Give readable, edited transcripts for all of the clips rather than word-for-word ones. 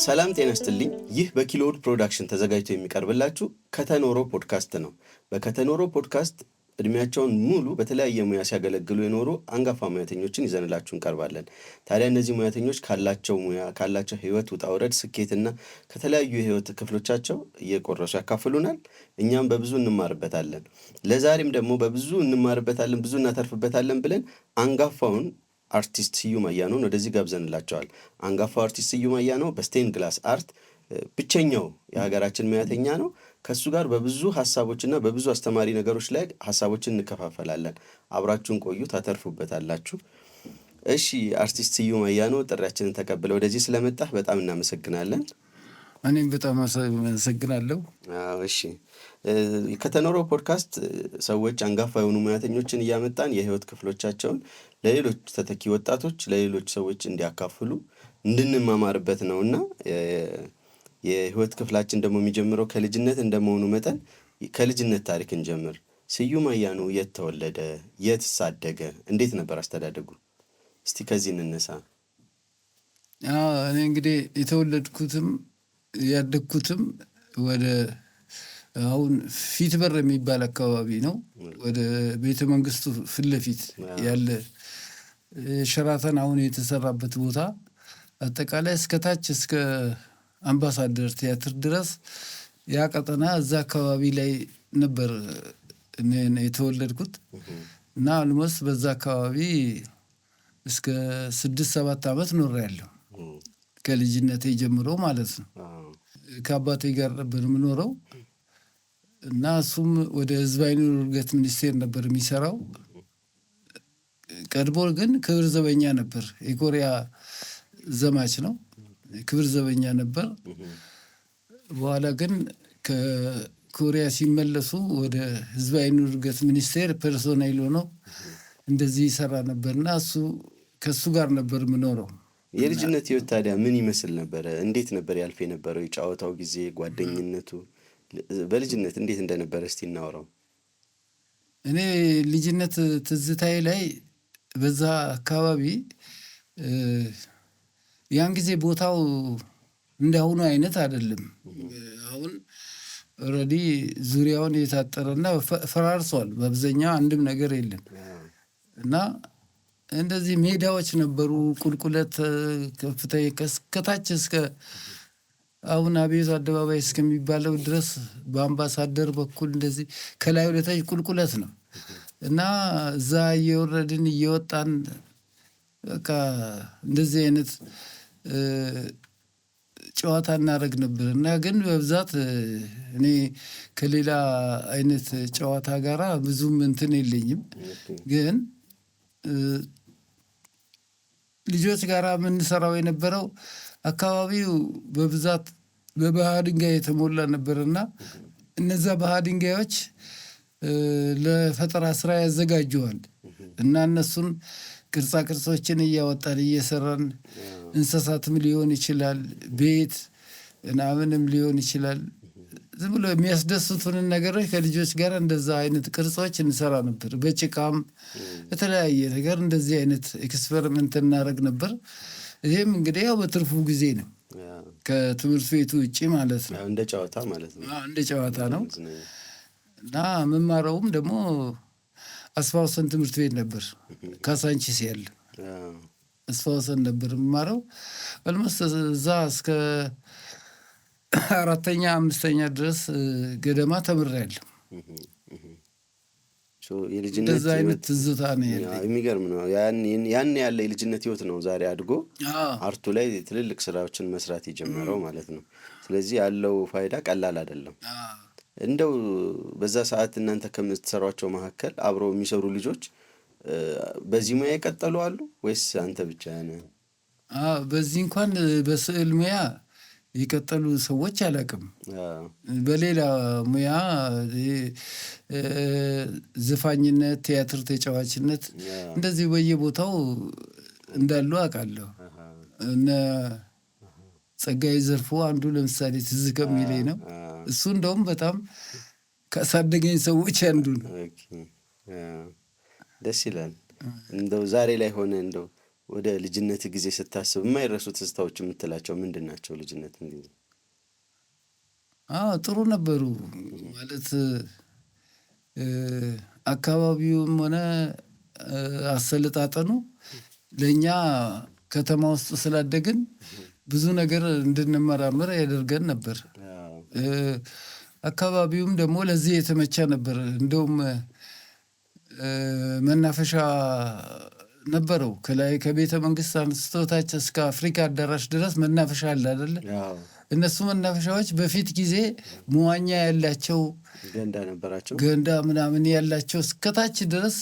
ሰላም ጤና ይስጥልኝ። ይህ በኪሎድ ፕሮዳክሽን ተዘጋጅቶ የሚቀርብላችሁ ከተኖሮ ፖድካስት ነው። በከተኖሮ ፖድካስት እድሜያቸውን ሙሉ በተለያየ ሙያ ሲያገለግሉ የኖሩ አንጋፋ ሙያተኞችን ይዘንላችሁ እንቀርባለን። ታዲያ እነዚህ ሙያተኞች ካላቸው ሙያ ካላቸው ህይወት ውጣ ውረድ ስኬትና ከተለያዩ የህይወት ክፍሎቻቸው እየቆረሱ ያካፍሉናል። እኛም በብዙ እንማርበታለን። ለዛሬም ደግሞ በብዙ እንማርበታለን፣ ብዙ እናተርፍበታለን ብለን አንጋፋውን አርቲስት ስዩም አያኖን ወደዚህ ጋብዘንላቸዋል። አንጋፋው አርቲስት ስዩም አያኖ በስቴን ግላስ አርት ብቸኛው የሀገራችን ሙያተኛ ነው። ከሱ ጋር በብዙ ሀሳቦችና በብዙ አስተማሪ ነገሮች ላይ ሀሳቦችን እንከፋፈላለን። አብራችሁን ቆዩ፣ ታተርፉበታላችሁ። እሺ አርቲስት ስዩም አያኖ ጥሪያችንን ተቀብለ ወደዚህ ስለመጣህ በጣም እናመሰግናለን። እኔም በጣም አመሰግናለሁ። እሺ ከተኖሮ ፖድካስት ሰዎች አንጋፋ የሆኑ ሙያተኞችን እያመጣን የህይወት ክፍሎቻቸውን ለሌሎች ተተኪ ወጣቶች ለሌሎች ሰዎች እንዲያካፍሉ እንድንማማርበት ነውና የህይወት ክፍላችን ደግሞ የሚጀምረው ከልጅነት እንደመሆኑ መጠን ከልጅነት ታሪክ እንጀምር። ስዩም አያኖ የት ተወለደ? የት ሳደገ? እንዴት ነበር አስተዳደጉ? እስቲ ከዚህ እንነሳ። እኔ እንግዲህ የተወለድኩትም ያደግኩትም ወደ አሁን ፊት በር የሚባል አካባቢ ነው። ወደ ቤተ መንግስቱ ፊት ለፊት ያለ ሸራተን አሁን የተሰራበት ቦታ አጠቃላይ እስከታች እስከ አምባሳደር ቲያትር ድረስ ያ ቀጠና እዛ አካባቢ ላይ ነበር የተወለድኩት እና አልሞስት በዛ አካባቢ እስከ 6-7 ዓመት ኖሬያለሁ። ከልጅነቴ ጀምሮ ማለት ነው። ከአባቴ ጋር ነበር የምኖረው እና እሱም ወደ ህዝባዊ ኑሮ እድገት ሚኒስቴር ነበር የሚሰራው። ቀድሞ ግን ክብር ዘበኛ ነበር። የኮሪያ ዘማች ነው። ክብር ዘበኛ ነበር። በኋላ ግን ከኮሪያ ሲመለሱ ወደ ህዝባዊ ኑሮ እድገት ሚኒስቴር ፐርሶኔል ሆኖ እንደዚህ ይሰራ ነበርና ከሱ ጋር ነበር የምኖረው። የልጅነት ህይወት ታዲያ ምን ይመስል ነበረ? እንዴት ነበር ያልፍ የነበረው? የጨዋታው ጊዜ፣ ጓደኝነቱ በልጅነት እንዴት እንደነበረ እስቲ እናወራው። እኔ ልጅነት ትዝታዬ ላይ በዛ አካባቢ ያን ጊዜ ቦታው እንዳሁኑ አይነት አይደለም። አሁን ኦልሬዲ ዙሪያውን የታጠረና ፈራርሷል። በአብዛኛው አንድም ነገር የለም እና እንደዚህ ሜዳዎች ነበሩ። ቁልቁለት ከፍተኛ ከታች እስከ አሁን አብዮት አደባባይ እስከሚባለው ድረስ በአምባሳደር በኩል እንደዚህ ከላይ ወደ ታች ቁልቁለት ነው እና እዛ እየወረድን እየወጣን በቃ እንደዚህ አይነት ጨዋታ እናደርግ ነበር እና ግን በብዛት እኔ ከሌላ አይነት ጨዋታ ጋራ ብዙም እንትን የለኝም። ግን ልጆች ጋራ የምንሰራው የነበረው አካባቢው በብዛት በባህ ድንጋይ የተሞላ ነበርና እነዛ ባህ ድንጋዮች ለፈጠራ ስራ ያዘጋጁዋል እና እነሱን ቅርጻ ቅርጾችን እያወጣን እየሰራን እንስሳትም ሊሆን ይችላል፣ ቤት ምናምንም ሊሆን ይችላል። ዝም ብሎ የሚያስደስቱንን ነገሮች ከልጆች ጋር እንደዛ አይነት ቅርጾች እንሰራ ነበር። በጭቃም የተለያየ ነገር እንደዚህ አይነት ኤክስፐሪመንት እናደርግ ነበር። ይሄም እንግዲህ ያው በትርፉ ጊዜ ነው፣ ከትምህርት ቤቱ ውጪ ማለት ነው። እንደ ጨዋታ ማለት ነው። እንደ ጨዋታ ነው እና መማረውም ደግሞ አስፋውሰን ትምህርት ቤት ነበር። ካሳንቺስ ያለ አስፋውሰን ነበር መማረው። አልሞስት እዛ እስከ 4ኛ 5ኛ ድረስ ገደማ ተምሬያለሁ። የልጅነት አይነት ትዝታ ነው ያለኝ። የሚገርም ነው። ያን ያለ የልጅነት ህይወት ነው ዛሬ አድጎ አርቱ ላይ ትልልቅ ስራዎችን መስራት የጀመረው ማለት ነው። ስለዚህ ያለው ፋይዳ ቀላል አይደለም። እንደው በዛ ሰዓት እናንተ ከምትሰሯቸው መካከል አብረው የሚሰሩ ልጆች በዚህ ሙያ የቀጠሉ አሉ ወይስ አንተ ብቻ ነህ? በዚህ እንኳን በስዕል ሙያ የቀጠሉ ሰዎች አላውቅም። በሌላ ሙያ ዘፋኝነት፣ ቲያትር ተጫዋችነት እንደዚህ በየቦታው እንዳሉ አውቃለሁ። እነ ጸጋዬ ዘርፎ አንዱ ለምሳሌ ትዝ ከሚለኝ ነው። እሱ እንደውም በጣም ካሳደገኝ ሰዎች አንዱ ነው። ደስ ይላል። እንደው ዛሬ ላይ ሆነ እንደው ወደ ልጅነት ጊዜ ስታስብ የማይረሱ ትዝታዎች የምትላቸው ምንድን ናቸው? ልጅነት ጊዜ ጥሩ ነበሩ ማለት አካባቢውም ሆነ አሰለጣጠኑ ለእኛ ከተማ ውስጥ ስላደግን ብዙ ነገር እንድንመራመር ያደርገን ነበር። አካባቢውም ደግሞ ለዚህ የተመቸ ነበር። እንደውም መናፈሻ ነበረው። ከላይ ከቤተ መንግስት አንስቶ ታች እስከ አፍሪካ አዳራሽ ድረስ መናፈሻ አለ አይደለ? እነሱ መናፈሻዎች በፊት ጊዜ መዋኛ ያላቸው ገንዳ ነበራቸው፣ ገንዳ ምናምን ያላቸው እስከታች ድረስ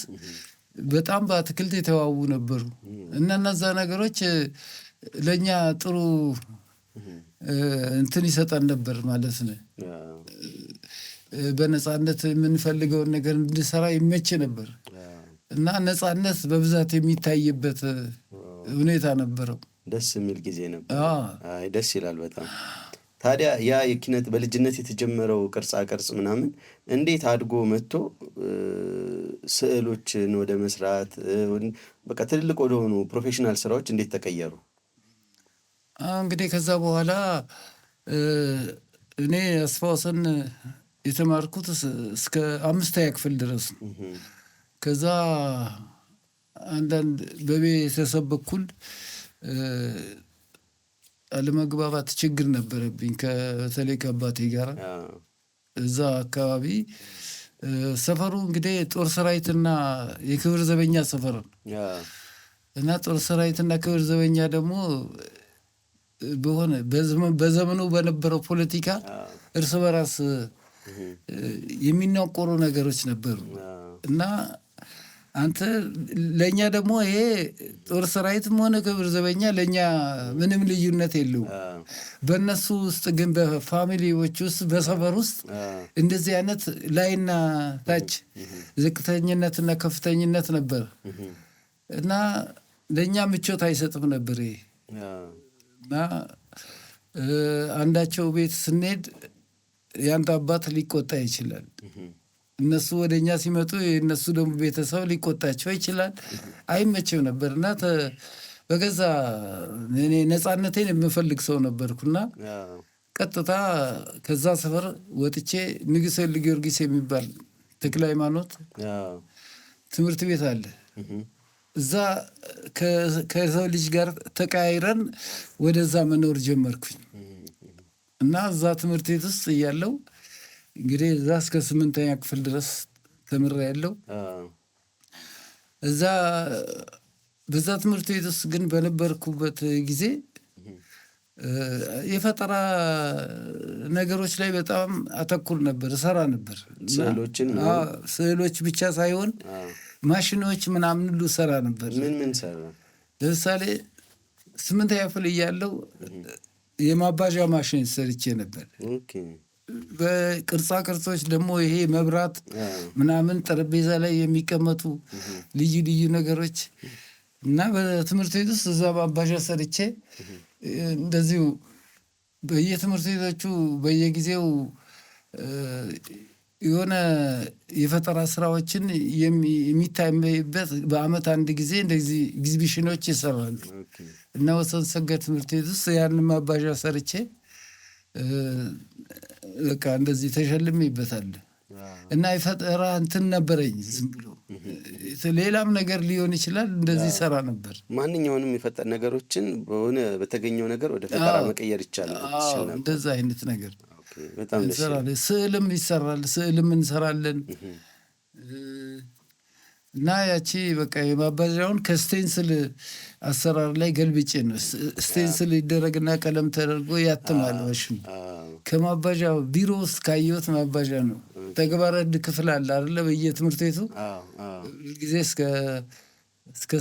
በጣም በአትክልት የተዋቡ ነበሩ። እና እነዛ ነገሮች ለእኛ ጥሩ እንትን ይሰጠን ነበር ማለት ነው። በነፃነት የምንፈልገውን ነገር እንድንሰራ ይመች ነበር እና ነፃነት በብዛት የሚታይበት ሁኔታ ነበረው። ደስ የሚል ጊዜ ነበር። ደስ ይላል በጣም። ታዲያ ያ የኪነት በልጅነት የተጀመረው ቅርጻ ቅርጽ ምናምን እንዴት አድጎ መጥቶ ስዕሎችን ወደ መስራት በቃ ትልልቅ ወደሆኑ ፕሮፌሽናል ስራዎች እንዴት ተቀየሩ? እንግዲህ ከዛ በኋላ እኔ አስፋወሰን የተማርኩት እስከ 5ኛ ክፍል ድረስ ነው። ከዛ አንዳንድ በቤተሰብ በኩል አለመግባባት ችግር ነበረብኝ በተለይ ከአባቴ ጋር። እዛ አካባቢ ሰፈሩ እንግዲህ ጦር ሰራዊትና የክብር ዘበኛ ሰፈር ነው እና ጦር ሰራዊትና ክብር ዘበኛ ደግሞ በሆነ በዘመኑ በነበረው ፖለቲካ እርስ በራስ የሚናቆሩ ነገሮች ነበሩ እና አንተ ለእኛ ደግሞ ይሄ ጦር ሰራዊትም ሆነ ክብር ዘበኛ ለእኛ ምንም ልዩነት የለው። በእነሱ ውስጥ ግን በፋሚሊዎች ውስጥ በሰፈር ውስጥ እንደዚህ አይነት ላይና ታች ዝቅተኝነትና ከፍተኝነት ነበር እና ለእኛ ምቾት አይሰጥም ነበር ይሄ እና አንዳቸው ቤት ስንሄድ ያንተ አባት ሊቆጣ ይችላል። እነሱ ወደ እኛ ሲመጡ የእነሱ ደግሞ ቤተሰብ ሊቆጣቸው ይችላል። አይመችም ነበር እና በገዛ እኔ ነፃነቴን የምፈልግ ሰው ነበርኩና ቀጥታ ከዛ ሰፈር ወጥቼ ንጉሠ ጊዮርጊስ የሚባል ተክለ ሃይማኖት ትምህርት ቤት አለ። እዛ ከሰው ልጅ ጋር ተቀያይረን ወደዛ መኖር ጀመርኩኝ እና እዛ ትምህርት ቤት ውስጥ እያለው እንግዲህ እዛ እስከ 8ኛ ክፍል ድረስ ተምሬያለሁ። እዛ በዛ ትምህርት ቤት ውስጥ ግን በነበርኩበት ጊዜ የፈጠራ ነገሮች ላይ በጣም አተኩር ነበር፣ እሰራ ነበር። ስዕሎች ብቻ ሳይሆን ማሽኖች ምናምን ሁሉ እሰራ ነበር። ምን ሰራ? ለምሳሌ 8ኛ ክፍል እያለሁ የማባዣ ማሽን ሰርቼ ነበር። በቅርጻ ቅርጾች ደግሞ ይሄ መብራት ምናምን ጠረጴዛ ላይ የሚቀመጡ ልዩ ልዩ ነገሮች እና በትምህርት ቤት ውስጥ እዛ ማባዣ ሰርቼ እንደዚሁ በየትምህርት ቤቶቹ በየጊዜው የሆነ የፈጠራ ስራዎችን የሚታይበት በአመት አንድ ጊዜ እንደዚህ ኤግዚቢሽኖች ይሰራሉ እና ወሰን ሰገድ ትምህርት ቤት ውስጥ ያንን ማባዣ ሰርቼ በቃ እንደዚህ ተሸልሜበታል እና የፈጠራ እንትን ነበረኝ። ዝም ብሎ ሌላም ነገር ሊሆን ይችላል እንደዚህ ሰራ ነበር። ማንኛውንም የፈጠር ነገሮችን በሆነ በተገኘው ነገር ወደ ፈጠራ መቀየር ይቻላል። እንደዛ አይነት ነገር በጣም እንሰራለን። ስዕልም ይሰራል፣ ስዕልም እንሰራለን እና ያቺ በቃ የማባዣውን ከስቴንስል አሰራር ላይ ገልብጬ ነው። ስቴንስል ይደረግና ቀለም ተደርጎ ያትማል ማሽኑ። ከማባዣው ቢሮ ውስጥ ካየሁት ማባዣ ነው። ተግባረ ዕድ ክፍል አለ አይደለ? በየትምህርት ቤቱ ጊዜ እስከ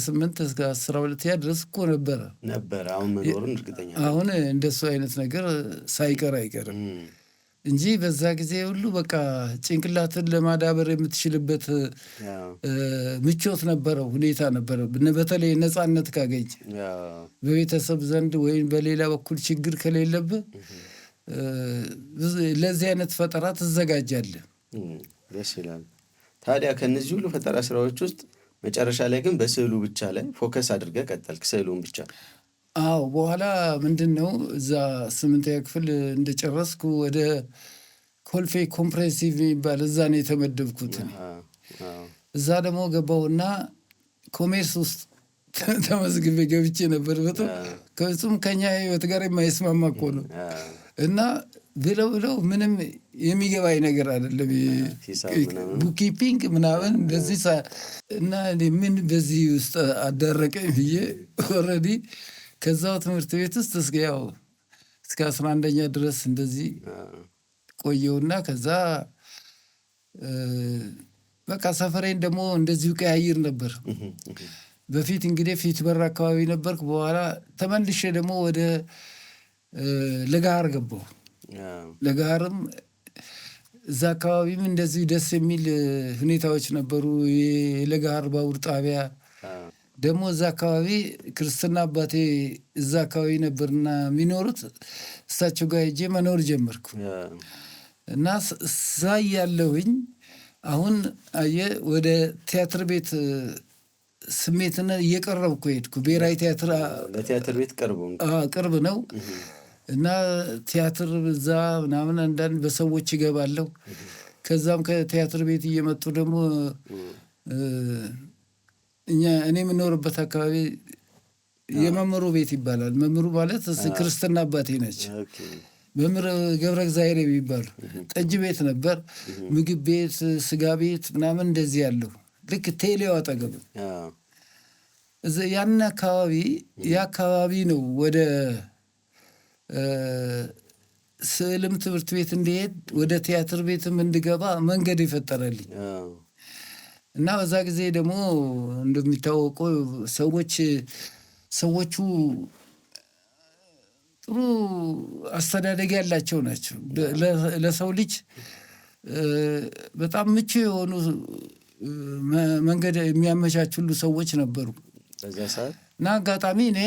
8 እስከ 12 ድረስ እኮ ነበረ። አሁን መኖሩን እርግጠኛ አሁን እንደሱ አይነት ነገር ሳይቀር አይቀርም እንጂ በዛ ጊዜ ሁሉ በቃ ጭንቅላትን ለማዳበር የምትችልበት ምቾት ነበረው፣ ሁኔታ ነበረው። በተለይ ነፃነት ካገኘ በቤተሰብ ዘንድ ወይም በሌላ በኩል ችግር ከሌለብህ ለዚህ አይነት ፈጠራ ትዘጋጃለህ። ደስ ይላል። ታዲያ ከነዚህ ሁሉ ፈጠራ ስራዎች ውስጥ መጨረሻ ላይ ግን በስዕሉ ብቻ ላይ ፎከስ አድርገህ ቀጠልክ፣ ስዕሉን ብቻ? አዎ። በኋላ ምንድን ነው እዛ 8ኛ ክፍል እንደጨረስኩ ወደ ኮልፌ ኮምፕሬንሲቭ የሚባል እዛ ነው የተመደብኩት። እዛ ደግሞ ገባሁና ኮሜርስ ውስጥ ተመዝግቤ ገብቼ ነበር። ከጹም ከኛ ህይወት ጋር የማይስማማ እኮ ነው። እና ብለው ምንም የሚገባኝ ነገር አይደለም፣ ቡኪፒንግ ምናምን እንደዚህ እና ምን በዚህ ውስጥ አዳረቀኝ ብዬ ኦልሬዲ ከዛው ትምህርት ቤት ውስጥ እስከ 11ኛ ድረስ እንደዚህ ቆየውና ከዛ በቃ ሰፈሬን ደግሞ እንደዚሁ ቀያይር ነበር። በፊት እንግዲህ ፊት በር አካባቢ ነበርኩ። በኋላ ተመልሼ ደግሞ ወደ ለጋር ገባሁ። ለጋርም እዛ አካባቢም እንደዚህ ደስ የሚል ሁኔታዎች ነበሩ። የለጋር ባቡር ጣቢያ ደግሞ እዛ አካባቢ ክርስትና አባቴ እዛ አካባቢ ነበርና የሚኖሩት፣ እሳቸው ጋር ሄጄ መኖር ጀመርኩ እና ሳይ ያለሁኝ አሁን አየህ ወደ ቲያትር ቤት ስሜትን እየቀረብኩ ሄድኩ። ብሔራዊ ቲያትር ለቲያትር ቤት ቅርብ ነው እና ቲያትር እዛ ምናምን አንዳንድ በሰዎች ይገባለሁ። ከዛም ከቲያትር ቤት እየመጡ ደግሞ እኔ የምኖርበት አካባቢ የመምህሩ ቤት ይባላል። መምህሩ ማለት ክርስትና አባቴ ነች። መምህር ገብረ እግዚአብሔር የሚባሉ ጠጅ ቤት ነበር፣ ምግብ ቤት፣ ስጋ ቤት ምናምን እንደዚህ ያለው ልክ ቴሌው አጠገብ ያን አካባቢ ነው ወደ ስዕልም ትምህርት ቤት እንዲሄድ ወደ ቲያትር ቤትም እንድገባ መንገድ የፈጠረልኝ እና በዛ ጊዜ ደግሞ እንደሚታወቀው ሰዎቹ ጥሩ አስተዳደግ ያላቸው ናቸው። ለሰው ልጅ በጣም ምቹ የሆኑ መንገድ የሚያመቻቹሉ ሰዎች ነበሩ እና አጋጣሚ እኔ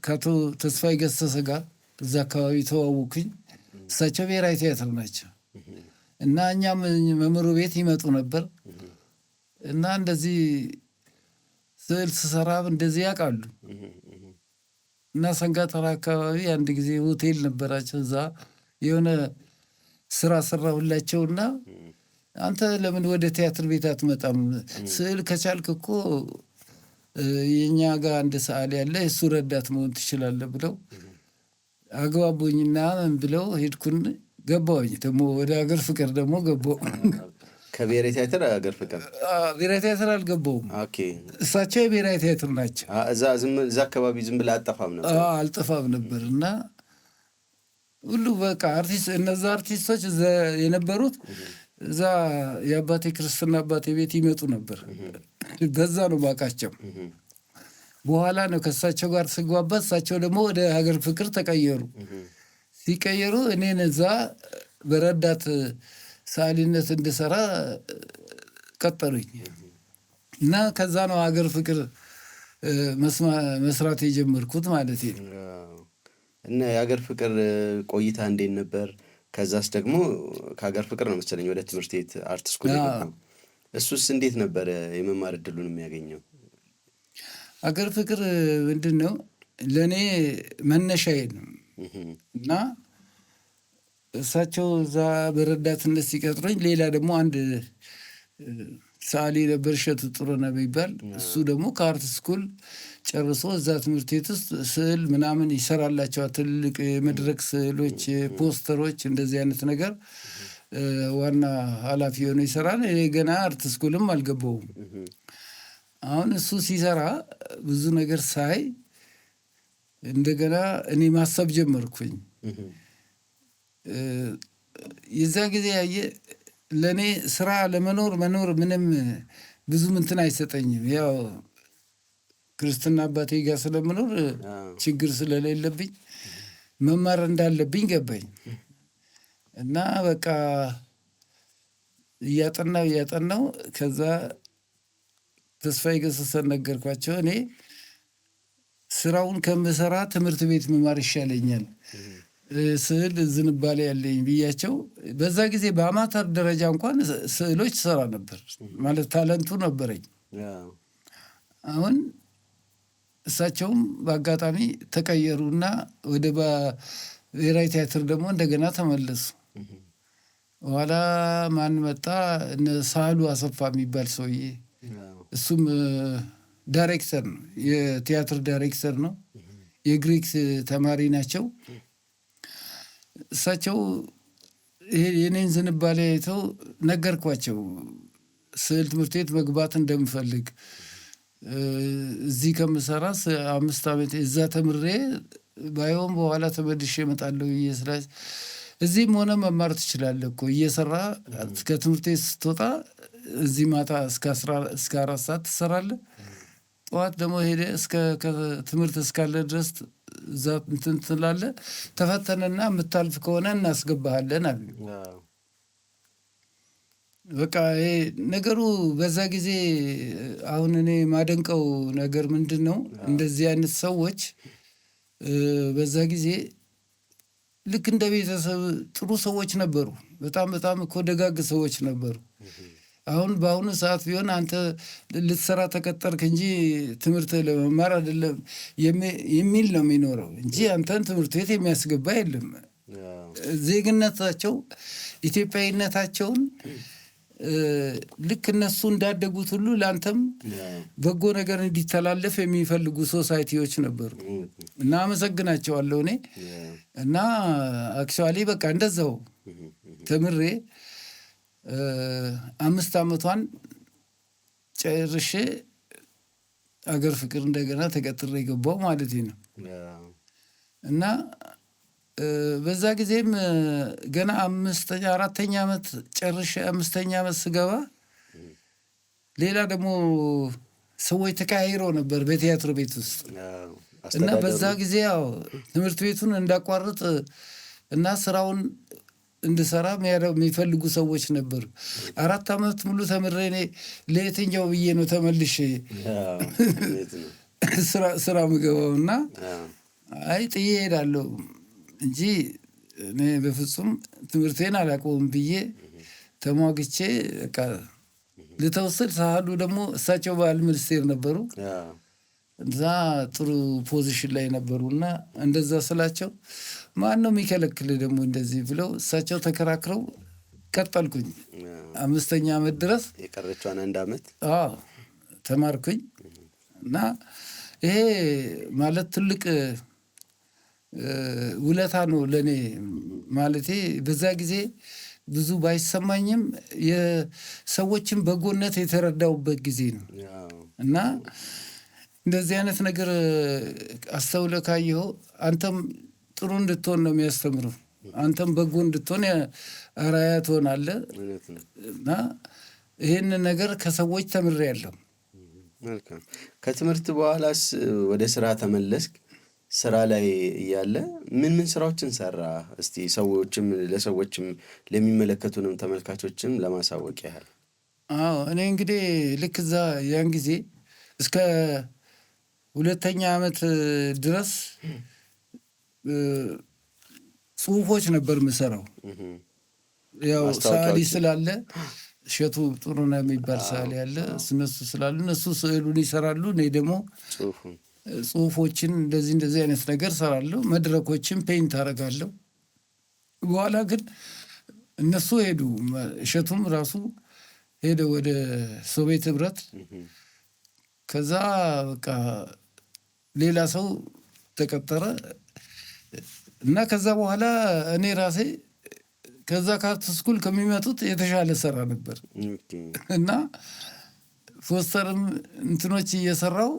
ከአቶ ተስፋዬ ገሰሰ ጋር እዛ አካባቢ ተዋውኩኝ። እሳቸው ብሔራዊ ቲያትር ናቸው እና እኛም መምህሩ ቤት ይመጡ ነበር እና እንደዚህ ስዕል ስሰራ እንደዚህ ያውቃሉ። እና ሰንጋተራ አካባቢ አንድ ጊዜ ሆቴል ነበራቸው። እዛ የሆነ ስራ ሰራሁላቸውና አንተ ለምን ወደ ቲያትር ቤት አትመጣም? ስዕል ከቻልክ እኮ የኛ ጋር አንድ ሰዓሊ ያለ እሱ ረዳት መሆን ትችላለህ ብለው አግባቡኝና ብለው ሄድኩን። ገባሁኝ ደግሞ ወደ ሀገር ፍቅር ደግሞ ገባሁ። ከብሔራዊ ቲያትር ሀገር ፍቅር ብሔራዊ ቲያትር አልገባሁም። እሳቸው የብሔራዊ ቲያትር ናቸው። እዛ አካባቢ ዝም ብለህ አልጠፋም ነበር እና ሁሉ በቃ እነዛ አርቲስቶች የነበሩት እዛ የአባቴ ክርስትና አባቴ ቤት ይመጡ ነበር። በዛ ነው ባቃቸው። በኋላ ነው ከእሳቸው ጋር ስግባባ እሳቸው ደግሞ ወደ ሀገር ፍቅር ተቀየሩ። ሲቀየሩ እኔን እዛ በረዳት ሰዓሊነት እንድሰራ ቀጠሩኝ እና ከዛ ነው ሀገር ፍቅር መስራት የጀመርኩት ማለት ነው። እና የሀገር ፍቅር ቆይታ እንዴት ነበር? ከዛስ ደግሞ ከሀገር ፍቅር ነው መሰለኝ ወደ ትምህርት ቤት አርት ስኩል የገባው። እሱስ እንዴት ነበር የመማር እድሉን የሚያገኘው? ሀገር ፍቅር ምንድን ነው ለእኔ መነሻዬ ነው እና እሳቸው እዛ በረዳትነት ሲቀጥሩኝ፣ ሌላ ደግሞ አንድ ሰዓሊ ነበር እሸቱ ጥሩነህ የሚባል፣ እሱ ደግሞ ከአርት ስኩል ጨርሶ እዛ ትምህርት ቤት ውስጥ ስዕል ምናምን ይሰራላቸዋል። ትልቅ የመድረክ ስዕሎች፣ ፖስተሮች፣ እንደዚህ አይነት ነገር ዋና ኃላፊ ሆኖ ይሰራል። እኔ ገና አርት ስኩልም አልገባውም። አሁን እሱ ሲሰራ ብዙ ነገር ሳይ እንደገና እኔ ማሰብ ጀመርኩኝ። የዛ ጊዜ ለእኔ ስራ መኖር ምንም ብዙ ምንትን አይሰጠኝም። ያው ክርስትና አባቴ ጋር ስለምኖር ችግር ስለሌለብኝ መማር እንዳለብኝ ገባኝ እና በቃ እያጠናው ከዛ ተስፋዬ ገሰሰን ነገርኳቸው። እኔ ስራውን ከምሰራ ትምህርት ቤት መማር ይሻለኛል ስዕል ዝንባሌ ያለኝ ብያቸው በዛ ጊዜ በአማተር ደረጃ እንኳን ስዕሎች ሰራ ነበር ማለት ታለንቱ ነበረኝ። አሁን እሳቸውም በአጋጣሚ ተቀየሩና ወደ ብሔራዊ ቲያትር ደግሞ እንደገና ተመለሱ። በኋላ ማን መጣ? እነ ሳህሉ አሰፋ የሚባል ሰውዬ፣ እሱም ዳይሬክተር ነው፣ የቲያትር ዳይሬክተር ነው። የግሪክ ተማሪ ናቸው። እሳቸው የኔን ዝንባሌ አይተው ነገርኳቸው። ስዕል ትምህርት ቤት መግባት እንደምፈልግ እዚህ ከምሰራ 5 ዓመት እዛ ተምሬ ባይሆን በኋላ ተመልሼ እመጣለሁ ብዬ ስላቸው እዚህም ሆነ መማር ትችላለህ እኮ እየሰራ ከትምህርት ቤት ስትወጣ እዚህ ማታ እስከ 4 ሰዓት ትሰራለህ፣ ጠዋት ደግሞ ሄደህ ትምህርት እስካለ ድረስ እዛ እንትን ትላለህ፣ ተፈተነና የምታልፍ ከሆነ እናስገባሃለን አሉ። በቃ ይሄ ነገሩ በዛ ጊዜ አሁን እኔ ማደንቀው ነገር ምንድን ነው፣ እንደዚህ አይነት ሰዎች በዛ ጊዜ ልክ እንደ ቤተሰብ ጥሩ ሰዎች ነበሩ። በጣም በጣም እኮ ደጋግ ሰዎች ነበሩ። አሁን በአሁኑ ሰዓት ቢሆን አንተ ልትሰራ ተቀጠርክ እንጂ ትምህርት ለመማር አይደለም የሚል ነው የሚኖረው እንጂ አንተን ትምህርት ቤት የሚያስገባ የለም። ዜግነታቸው ኢትዮጵያዊነታቸውን ልክ እነሱ እንዳደጉት ሁሉ ለአንተም በጎ ነገር እንዲተላለፍ የሚፈልጉ ሶሳይቲዎች ነበሩ እና አመሰግናቸዋለሁ እኔ እና አክቹዋሊ በቃ እንደዛው ተምሬ 5 ዓመቷን ጨርሼ አገር ፍቅር እንደገና ተቀጥሬ የገባው ማለት ነው። እና በዛ ጊዜም ገና 4ኛ ዓመት ጨርሼ 5ኛ ዓመት ስገባ ሌላ ደግሞ ሰዎች ተቀያይረው ነበር በቲያትር ቤት ውስጥ እና በዛ ጊዜ ያው ትምህርት ቤቱን እንዳቋርጥ እና ስራውን እንድሰራ የሚፈልጉ ሰዎች ነበሩ። 4 ዓመት ሙሉ ተምሬ እኔ ለየትኛው ብዬ ነው ተመልሼ ስራ ምገባውና አይ ጥዬ እሄዳለሁ እንጂ እኔ በፍጹም ትምህርቴን አላቆምም ብዬ ተሟግቼ በቃ ልተወስድ ሳህሉ ደግሞ እሳቸው ባህል ሚኒስቴር ነበሩ። እዛ ጥሩ ፖዚሽን ላይ ነበሩና እንደዛ ስላቸው ማን ነው የሚከለክል ደግሞ እንደዚህ ብለው እሳቸው ተከራክረው ቀጠልኩኝ 5ኛ ዓመት ድረስ የቀረችውን 1 ዓመት ተማርኩኝ። እና ይሄ ማለት ትልቅ ውለታ ነው ለኔ። ማለቴ በዛ ጊዜ ብዙ ባይሰማኝም የሰዎችን በጎነት የተረዳውበት ጊዜ ነው እና እንደዚህ አይነት ነገር አስተውለህ ካየኸው አንተም ጥሩ እንድትሆን ነው የሚያስተምረው። አንተም በጎ እንድትሆን አርአያ ትሆናለህ እና ይህንን ነገር ከሰዎች ተምሬያለሁ። መልካም። ከትምህርት በኋላስ ወደ ስራ ተመለስክ? ስራ ላይ እያለ ምን ስራዎችን ሰራ? እስቲ ለሰዎችም ለሚመለከቱንም ተመልካቾችም ለማሳወቅ ያህል። እኔ እንግዲህ ልክ እዛ ያን ጊዜ እስከ 2ኛ ዓመት ድረስ ጽሁፎች ነበር የምሰራው። ያው ሰዓሊ ስላለ እሸቱ ጥሩነህ የሚባል ሰዓሊ ያለ እነሱ ስላሉ እነሱ ስዕሉን ይሰራሉ፣ እኔ ደግሞ ጽሁፎችን እንደዚህ አይነት ነገር ሰራለሁ። መድረኮችን ፔይንት አደርጋለሁ። በኋላ ግን እነሱ ሄዱ። እሸቱም ራሱ ሄደ ወደ ሶቪየት ህብረት። ከዛ በቃ ሌላ ሰው ተቀጠረ እና ከዛ በኋላ እኔ ራሴ ከዛ ከአርት ስኩል ከሚመጡት የተሻለ ሰራ ነበር እና ፖስተርም እንትኖች እየሰራው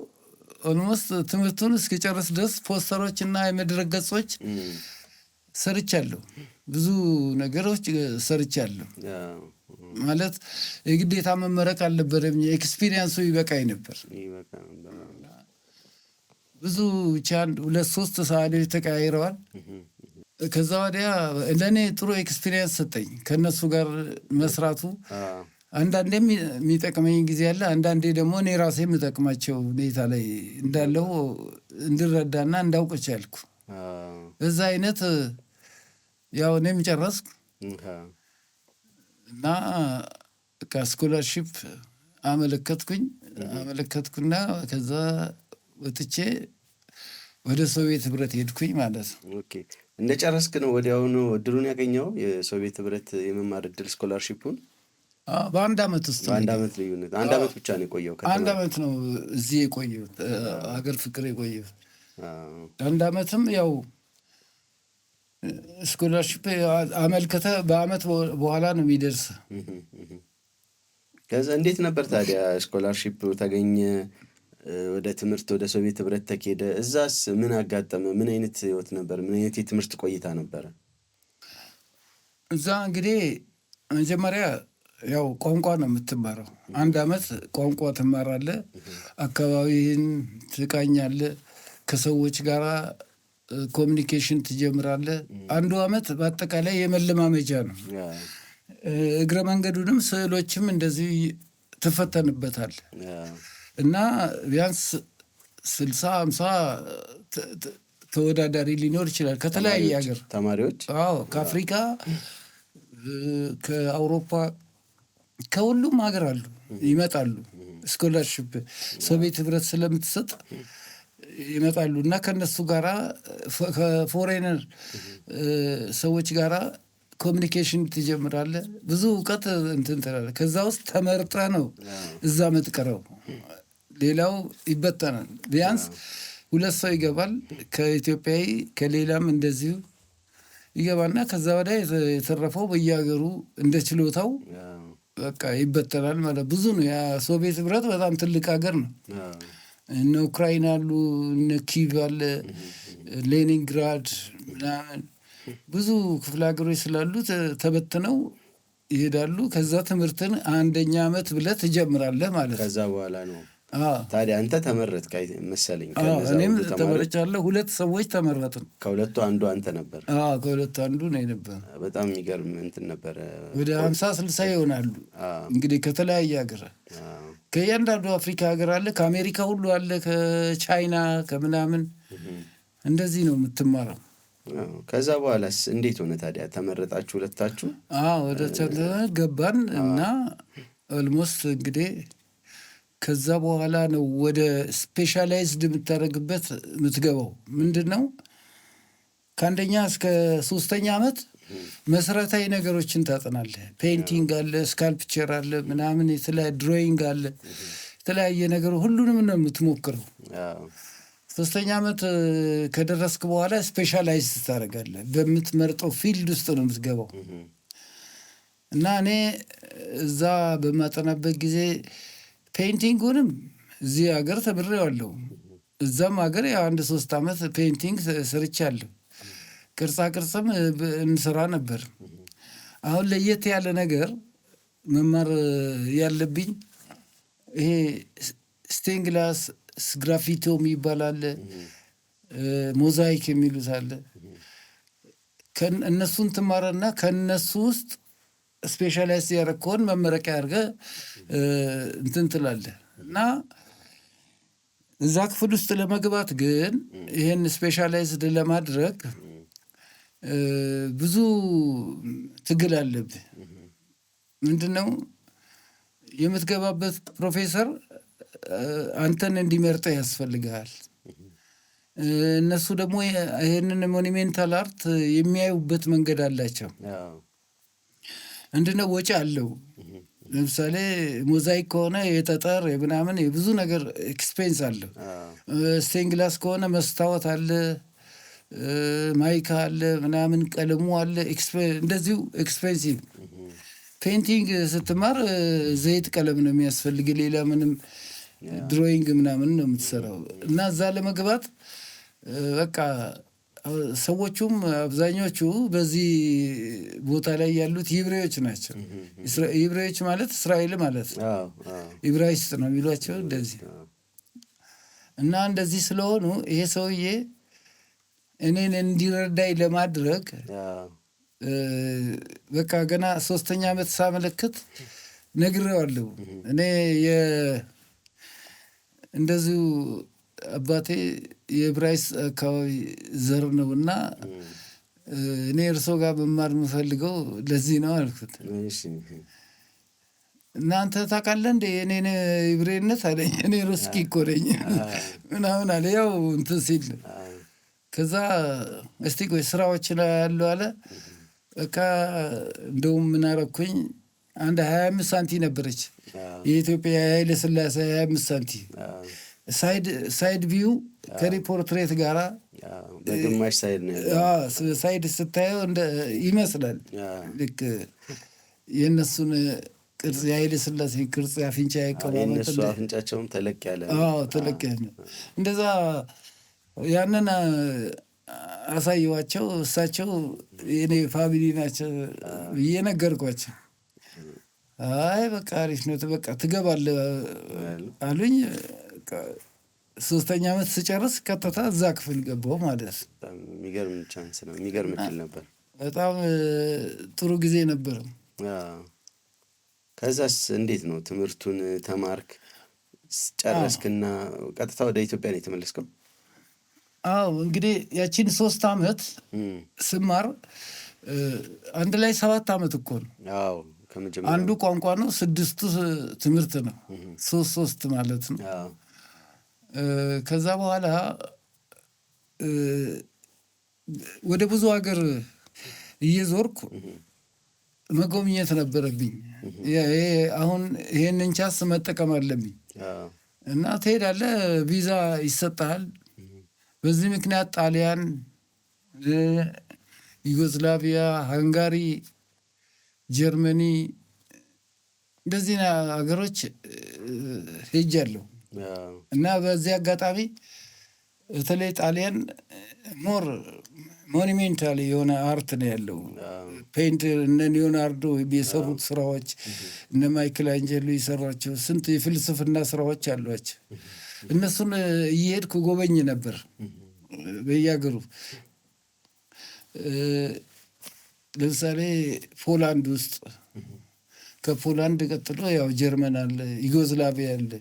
ኦልሞስት ትምህርቱን እስኪጨርስ ድረስ ፖስተሮች እና የመድረክ ገጾች ሰርቻለሁ። ብዙ ነገሮች ሰርቻለሁ። ማለት የግዴታ መመረቅ አልነበረም፣ ኤክስፒሪየንሱ ይበቃኝ ነበር። ብዙ 2-3 ሰዓሊዎች ተቀያይረዋል። ከዛ ወዲያ ለእኔ ጥሩ ኤክስፒሪየንስ ሰጠኝ ከእነሱ ጋር መስራቱ። አንዳንዴም የሚጠቅመኝ ጊዜ አለ፣ አንዳንዴ ደግሞ እኔ ራሴ የምጠቅማቸው ሁኔታ ላይ እንዳለው እንድረዳና እንዳውቅ ቻልኩ። በዛ አይነት ያው እኔም ጨረስኩ እና በቃ ስኮላርሺፕ አመለከትኩና ከዛ ወጥቼ ወደ ሶቪየት ህብረት ሄድኩኝ ማለት ነው። ኦኬ። እንደጨረስክ ነው ወዲያውኑ እድሉን ያገኘው የሶቪየት ህብረት የመማር እድል ስኮላርሺፑን? በአንድ አመት ውስጥ በአንድ አመት ልዩነት፣ አንድ አመት ብቻ ነው የቆየው? አንድ አመት ነው እዚህ የቆየሁት፣ ሀገር ፍቅር የቆየሁት አንድ አመትም ያው ስኮላርሺፕ አመልከተ በአመት በኋላ ነው የሚደርስ። ከዛ እንዴት ነበር ታዲያ ስኮላርሺፕ ተገኘ፣ ወደ ትምህርት ወደ ሶቪየት ህብረት ተኬደ? እዛስ ምን አጋጠመ? ምን አይነት ህይወት ነበር? ምን አይነት የትምህርት ቆይታ ነበረ? እዛ እንግዲህ መጀመሪያ ያው ቋንቋ ነው የምትማረው። አንድ አመት ቋንቋ ትማራለህ፣ አካባቢህን ትቃኛለህ፣ ከሰዎች ጋር ኮሚኒኬሽን ትጀምራለህ። አንዱ አመት በአጠቃላይ የመለማመጃ ነው። እግረ መንገዱንም ስዕሎችም እንደዚህ ትፈተንበታል እና ቢያንስ 60-50 ተወዳዳሪ ሊኖር ይችላል ከተለያየ ሀገር ተማሪዎች። ከአፍሪካ፣ ከአውሮፓ፣ ከሁሉም ሀገር አሉ ይመጣሉ። ስኮላርሽፕ ሶቪየት ህብረት ስለምትሰጥ ይመጣሉ እና ከነሱ ጋራ ከፎሬነር ሰዎች ጋራ ኮሚኒኬሽን ትጀምራለህ። ብዙ እውቀት እንትን ትላለህ። ከዛ ውስጥ ተመርጠ ነው እዛ መጥቀረው። ሌላው ይበተናል። ቢያንስ 2 ሰው ይገባል ከኢትዮጵያዊ፣ ከሌላም እንደዚሁ ይገባና ከዛ ወዲያ የተረፈው በየሀገሩ እንደ ችሎታው በቃ ይበተናል ማለት ብዙ ነው። የሶቪየት ህብረት በጣም ትልቅ ሀገር ነው። እነ ኡክራይና አሉ፣ እነ ኪቭ አለ፣ ሌኒንግራድ ምናምን ብዙ ክፍለ ሀገሮች ስላሉ ተበትነው ይሄዳሉ። ከዛ ትምህርትን 1ኛ አመት ብለህ ትጀምራለህ ማለት ነው። ከዛ በኋላ ነው ታዲያ አንተ ተመረጥክ መሰለኝ? እኔም ተመርጫለሁ። 2 ሰዎች ተመረጥን። ከሁለቱ አንዱ አንተ ነበር? ከሁለቱ አንዱ ነው የነበረ። በጣም የሚገርም እንትን ነበረ። ወደ 50-60 ይሆናሉ እንግዲህ ከተለያየ ሀገር። ከእያንዳንዱ አፍሪካ ሀገር አለ፣ ከአሜሪካ ሁሉ አለ፣ ከቻይና ከምናምን እንደዚህ ነው የምትማረው። ከዛ በኋላስ እንዴት ሆነ ታዲያ? ተመረጣችሁ ሁለታችሁ? ወደ ገባን እና ኦልሞስት እንግዲህ ከዛ በኋላ ነው ወደ ስፔሻላይዝድ የምታደርግበት የምትገባው። ምንድን ነው ከ1ኛ እስከ 3ኛ አመት መሰረታዊ ነገሮችን ታጠናለህ። ፔይንቲንግ አለ፣ ስካልፕቸር አለ፣ ምናምን የተለያየ ድሮይንግ አለ፣ የተለያየ ነገር ሁሉንም ነው የምትሞክረው። 3ኛ አመት ከደረስክ በኋላ ስፔሻላይዝ ታደርጋለህ። በምትመርጠው ፊልድ ውስጥ ነው የምትገባው እና እኔ እዛ በማጠናበት ጊዜ ፔይንቲንጉንም እዚህ ሀገር ተምሬዋለሁ። እዛም ሀገር 1-3 አመት ፔይንቲንግ ስርቻለሁ። ቅርጻ ቅርጽም እንሰራ ነበር። አሁን ለየት ያለ ነገር መማር ያለብኝ ይሄ ስቴንግላስ ግራፊቶ ይባላል፣ ሞዛይክ የሚሉት አለ። እነሱን ትማረና ከነሱ ውስጥ ስፔሻላይዝ ያደረግከውን መመረቂያ አድርገህ እንትን ትላለህ እና እዛ ክፍል ውስጥ ለመግባት ግን ይሄን ስፔሻላይዝድ ለማድረግ ብዙ ትግል አለብህ። ምንድነው የምትገባበት ፕሮፌሰር አንተን እንዲመርጠህ ያስፈልግሃል። እነሱ ደግሞ ይሄንን ሞኒሜንታል አርት የሚያዩበት መንገድ አላቸው። ምንድነው ወጪ አለው። ለምሳሌ ሞዛይክ ከሆነ የጠጠር የምናምን የብዙ ነገር ኤክስፔንስ አለው። ስቴንግላስ ከሆነ መስታወት አለ፣ ማይካ አለ፣ ምናምን ቀለሙ አለ፣ እንደዚሁ ኤክስፔንሲቭ። ፔይንቲንግ ስትማር ዘይት ቀለም ነው የሚያስፈልግ፣ ሌላ ምንም ድሮይንግ ምናምን ነው የምትሰራው እና እዛ ለመግባት በቃ ሰዎቹም አብዛኞቹ በዚህ ቦታ ላይ ያሉት ሂብሬዎች ናቸው። ሂብሬዎች ማለት እስራኤል ማለት ነው። ኢብራይስጥ ነው የሚሏቸው እንደዚህ እና እንደዚህ ስለሆኑ ይሄ ሰውዬ እኔን እንዲረዳኝ ለማድረግ በቃ ገና 3ኛ አመት ሳመለክት ነግሬዋለሁ። እኔ እንደዚሁ አባቴ የዕብራይስጥ አካባቢ ዘር ነውና እኔ እርሶ ጋር መማር የምፈልገው ለዚህ ነው አልኩት። እናንተ ታውቃለህ እንደ የኔን ኢብሬነት አለኝ። እኔ ሩስኪ እኮ ነኝ ምናምን አለ። ያው እንትን ሲል ከዛ እስቲ ቆይ ስራዎች ላይ ያለው አለ። በቃ እንደውም ምን አደረኩኝ፣ አንድ 25 ሳንቲ ነበረች የኢትዮጵያ ኃይለ ሥላሴ 25 ሳንቲ ሳይድ ቪው ከሪፖርትሬት ጋራ በግማሽ ሳይድ ነው ሳይድ ስታየው ይመስላል ልክ የእነሱን ቅርጽ የኃይለ ሥላሴ ቅርጽ አፍንጫ ያቀባመጥ የእነሱ አፍንጫቸውም ተለቅ ያለ ተለቅ ያለ እንደዛ ያንን አሳየዋቸው። እሳቸው የኔ ፋሚሊ ናቸው ብዬ ነገርኳቸው። አይ በቃ አሪፍ ነው በቃ ትገባለህ አሉኝ። 3ኛ ዓመት ስጨርስ ቀጥታ እዛ ክፍል ገባሁ ማለት ነው። የሚገርም ቻንስ ነው። የሚገርም እድል ነበር። በጣም ጥሩ ጊዜ ነበር። ከዛስ እንዴት ነው ትምህርቱን ተማርክ ጨረስክና ቀጥታ ወደ ኢትዮጵያ ነው የተመለስከው? አዎ እንግዲህ ያቺን 3 ዓመት ስማር አንድ ላይ 7 ዓመት እኮ ነው። አዎ አንዱ ቋንቋ ነው፣ 6ቱ ትምህርት ነው። 3 ማለት ነው። ከዛ በኋላ ወደ ብዙ ሀገር እየዞርኩ መጎብኘት ነበረብኝ። አሁን ይሄንን ቻንስ መጠቀም አለብኝ እና ትሄዳለህ፣ ቪዛ ይሰጥሃል። በዚህ ምክንያት ጣሊያን፣ ዩጎስላቪያ፣ ሃንጋሪ፣ ጀርመኒ እንደዚህ ሀገሮች ሄጃለሁ እና በዚህ አጋጣሚ በተለይ ጣሊያን ሞር ሞኒሜንታል የሆነ አርት ነው ያለው። ፔንት እነ ሊዮናርዶ የሰሩት ስራዎች፣ እነ ማይክል አንጀሎ የሰሯቸው ስንት የፍልስፍና ስራዎች አሏቸው። እነሱን እየሄድኩ ጎበኝ ነበር በየሀገሩ። ለምሳሌ ፖላንድ ውስጥ፣ ከፖላንድ ቀጥሎ ያው ጀርመን አለ፣ ዩጎዝላቪያ አለ።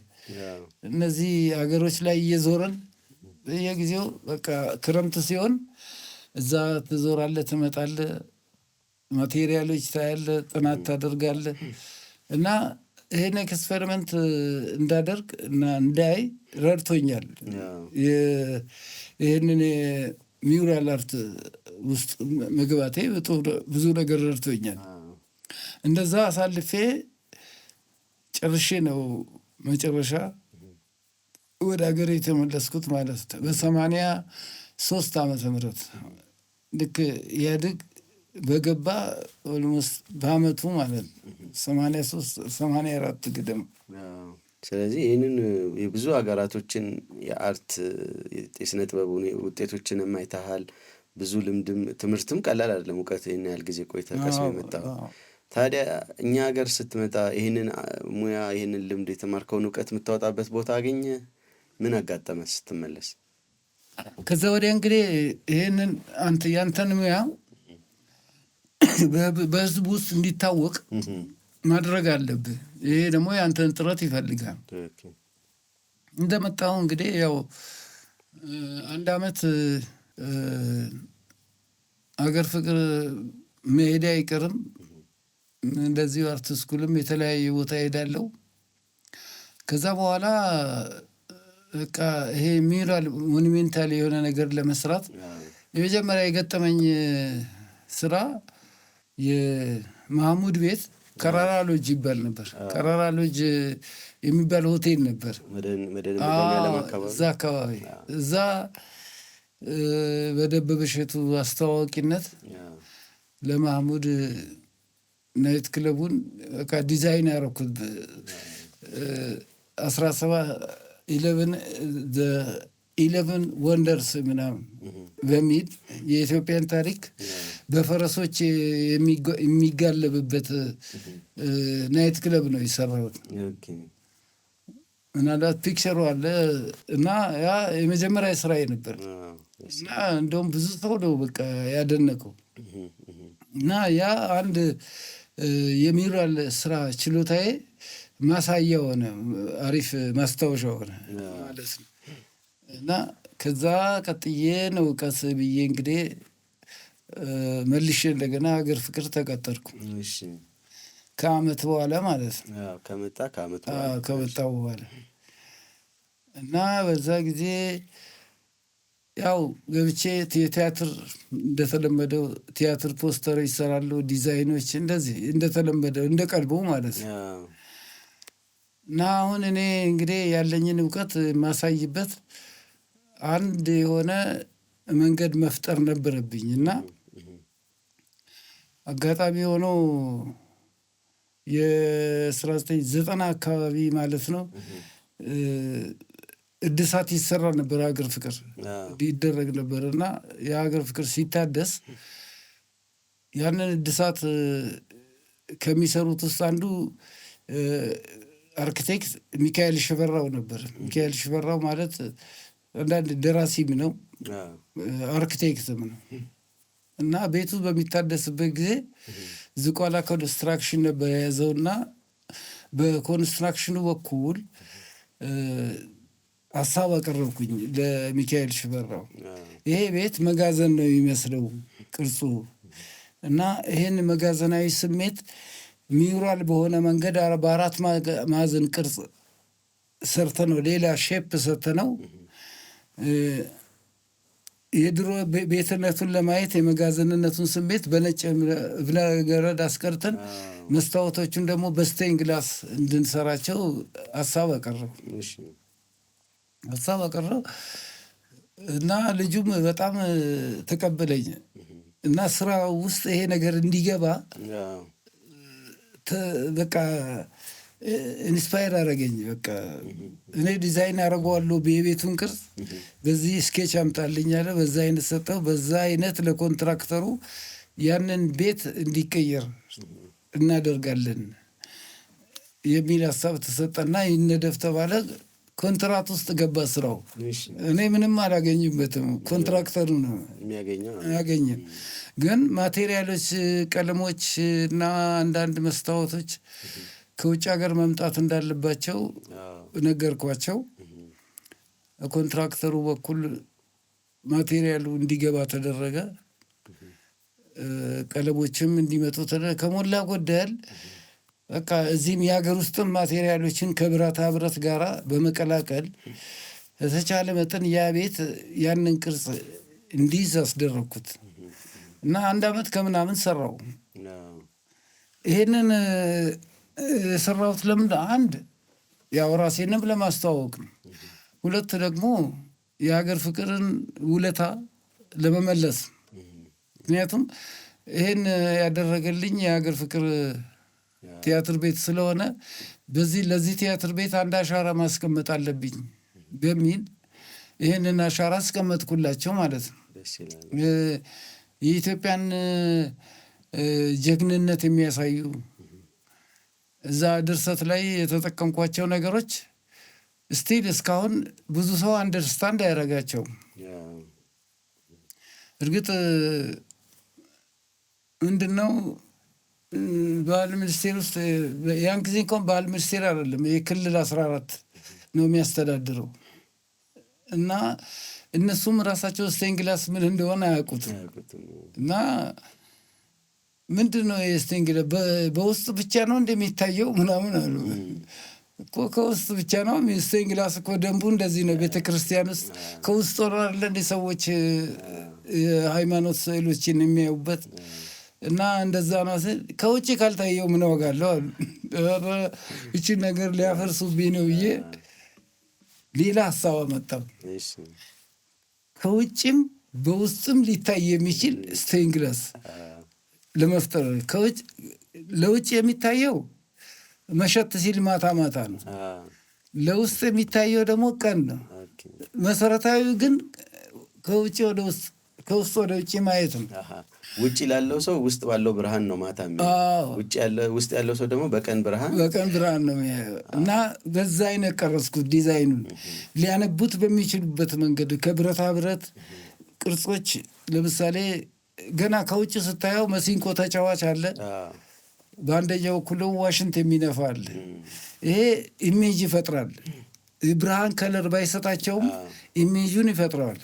እነዚህ ሀገሮች ላይ እየዞረን በየጊዜው በቃ ክረምት ሲሆን እዛ ትዞራለህ፣ ትመጣለህ፣ ማቴሪያሎች ታያለህ፣ ጥናት ታደርጋለህ እና ይሄን ኤክስፐሪመንት እንዳደርግ እና እንዳይ ረድቶኛል። ይህንን ሚውራል አርት ውስጥ መግባቴ ብዙ ነገር ረድቶኛል። እንደዛ አሳልፌ ጨርሼ ነው መጨረሻ ወደ ሀገር የተመለስኩት ማለት ነው። በ83 ዓመተ ምህረት ልክ ኢህአዴግ በገባ ኦልሞስት በአመቱ ማለት ነው 84 ግድም። ስለዚህ ይህንን የብዙ ሀገራቶችን የአርት የስነ ጥበብ ውጤቶችን አይተሃል። ብዙ ልምድም ትምህርትም ቀላል አይደለም። እውቀት ይህን ያህል ጊዜ ቆይተህ ቀስሞ የመጣው ታዲያ እኛ ሀገር ስትመጣ ይህንን ሙያ ይህንን ልምድ የተማርከውን እውቀት የምታወጣበት ቦታ አገኘ? ምን አጋጠመ ስትመለስ? ከዛ ወዲያ እንግዲህ ይህንን ያንተን ሙያ በህዝቡ ውስጥ እንዲታወቅ ማድረግ አለብህ። ይሄ ደግሞ ያንተን ጥረት ይፈልጋል። እንደመጣሁ እንግዲህ ያው 1 ዓመት አገር ፍቅር መሄድ አይቀርም። እንደዚሁ አርት ስኩልም የተለያየ ቦታ ሄዳለሁ። ከዛ በኋላ በቃ ይሄ ሚውራል ሞኒሜንታል የሆነ ነገር ለመስራት የመጀመሪያ የገጠመኝ ስራ የማህሙድ ቤት ከራራ ሎጅ ይባል ነበር። ከራራ ሎጅ የሚባል ሆቴል ነበር እዛ አካባቢ። እዛ በደበበ እሸቱ አስተዋዋቂነት ለማህሙድ ናይት ክለቡን በቃ ዲዛይን ያደረኩት 11 ወንደርስ ምናምን በሚል የኢትዮጵያን ታሪክ በፈረሶች የሚጋለብበት ናይት ክለብ ነው የሰራሁት። ምናልባት ፒክቸሩ አለ እና ያ የመጀመሪያ ስራዬ ነበር እና እንደውም ብዙ ሰው ነው በቃ ያደነቀው እና ያ አንድ የሚውራል ስራ ችሎታዬ ማሳያ ሆነ፣ አሪፍ ማስታወሻ ሆነ ማለት ነው። እና ከዛ ቀጥዬ ነው ቀስ ብዬ እንግዲህ መልሼ እንደገና ሀገር ፍቅር ተቀጠርኩ። ከአመት በኋላ ማለት ነው። ከመጣሁ በኋላ እና በዛ ጊዜ ያው ገብቼ የቲያትር እንደተለመደው ቲያትር ፖስተር ይሰራሉ፣ ዲዛይኖች እንደዚህ እንደተለመደው እንደ ቀልቦ ማለት ነው። እና አሁን እኔ እንግዲህ ያለኝን እውቀት የማሳይበት አንድ የሆነ መንገድ መፍጠር ነበረብኝ እና አጋጣሚ ሆኖ የ1990 አካባቢ ማለት ነው እድሳት ይሰራ ነበር። ሀገር ፍቅር ይደረግ ነበር እና የሀገር ፍቅር ሲታደስ ያንን እድሳት ከሚሰሩት ውስጥ አንዱ አርክቴክት ሚካኤል ሽፈራው ነበር። ሚካኤል ሽፈራው ማለት አንዳንድ ደራሲም ነው አርክቴክትም ነው። እና ቤቱ በሚታደስበት ጊዜ ዝቋላ ኮንስትራክሽን ነበር የያዘውና በኮንስትራክሽኑ በኩል ሀሳብ አቀረብኩኝ ለሚካኤል ሽፈራው። ይሄ ቤት መጋዘን ነው የሚመስለው ቅርጹ እና ይሄን መጋዘናዊ ስሜት ሚውራል በሆነ መንገድ በአራት ማዕዘን ቅርጽ ሰርተነው ሌላ ሼፕ ሰርተነው የድሮ ቤትነቱን ለማየት የመጋዘንነቱን ስሜት በነጭ እብነበረድ አስቀርተን መስታወቶቹን ደግሞ በስቴን ግላስ እንድንሰራቸው ሀሳብ አቀረብ እና ልጁም በጣም ተቀበለኝ እና ስራ ውስጥ ይሄ ነገር እንዲገባ በቃ ኢንስፓየር አደረገኝ። በቃ እኔ ዲዛይን አደርገዋለሁ የቤቱን ቅርጽ በዚህ ስኬች አምጣልኝ አለ። በዛ አይነት ሰጠው። በዛ አይነት ለኮንትራክተሩ ያንን ቤት እንዲቀየር እናደርጋለን የሚል ሀሳብ ተሰጠና ይነደፍ ተባለ። ኮንትራት ውስጥ ገባ ስራው። እኔ ምንም አላገኝበትም፣ ኮንትራክተሩ ነው ያገኘ። ግን ማቴሪያሎች፣ ቀለሞች እና አንዳንድ መስታወቶች ከውጭ ሀገር መምጣት እንዳለባቸው ነገርኳቸው። ኮንትራክተሩ በኩል ማቴሪያሉ እንዲገባ ተደረገ። ቀለሞችም እንዲመጡ ተደረገ። ከሞላ ጎደል በቃ እዚህም የሀገር ውስጥም ማቴሪያሎችን ከብረታ ብረት ጋር በመቀላቀል የተቻለ መጠን ያ ቤት ያንን ቅርጽ እንዲይዝ አስደረግኩት እና 1 ዓመት ከምናምን ሰራው። ይሄንን የሰራሁት ለምን? አንድ ያው ራሴንም ለማስተዋወቅ ነው። 2 ደግሞ የሀገር ፍቅርን ውለታ ለመመለስ። ምክንያቱም ይሄን ያደረገልኝ የሀገር ፍቅር ቲያትር ቤት ስለሆነ ለዚህ ቲያትር ቤት አንድ አሻራ ማስቀመጥ አለብኝ በሚል ይህንን አሻራ አስቀመጥኩላቸው ማለት ነው። የኢትዮጵያን ጀግንነት የሚያሳዩ እዛ ድርሰት ላይ የተጠቀምኳቸው ነገሮች ስቲል እስካሁን ብዙ ሰው አንደርስታንድ አያደርጋቸውም። እርግጥ ምንድነው ባህል ሚኒስቴር ውስጥ ያን ጊዜ እንኳን ባህል ሚኒስቴር አይደለም የክልል 14 ነው የሚያስተዳድረው እና እነሱም ራሳቸው ስቴን ግላስ ምን እንደሆነ አያውቁትም። እና ምንድነው የስቴን ግላስ በውስጥ ብቻ ነው እንደሚታየው ምናምን አሉ እኮ። ከውስጥ ብቻ ነው ስቴን ግላስ እኮ ደንቡ እንደዚህ ነው። ቤተክርስቲያን ውስጥ ከውስጥ ወራለ እንደ ሰዎች የሃይማኖት ስዕሎችን የሚያዩበት እና እንደዛ ነው። ከውጭ ካልታየው ምን ዋጋለው አሉ። እቺ ነገር ሊያፈርሱብኝ ነው ብዬ ሌላ ሀሳብ አመጣሁ። ከውጭም በውስጥም ሊታይ የሚችል ስቴን ግላስ ለመፍጠር ለውጭ የሚታየው መሸት ሲል ማታ ማታ ነው። ለውስጥ የሚታየው ደግሞ ቀን ነው። መሰረታዊ ግን ከውጭ ወደ ውስጥ ከውስጥ ወደ ውጭ ማየት ነው። ውጭ ላለው ሰው ውስጥ ባለው ብርሃን ነው ማታ ውስጥ ያለው ሰው ደግሞ በቀን ብርሃን ነው እና በዛ አይነት ቀረጽኩት ዲዛይኑን ሊያነቡት በሚችሉበት መንገድ ከብረታ ብረት ቅርጾች። ለምሳሌ ገና ከውጭ ስታየው መሲንቆ ተጫዋች አለ፣ በአንደኛው በኩል ዋሽንት የሚነፋ አለ። ይሄ ኢሜጅ ይፈጥራል። ብርሃን ከለር ባይሰጣቸውም ኢሜጁን ይፈጥረዋል።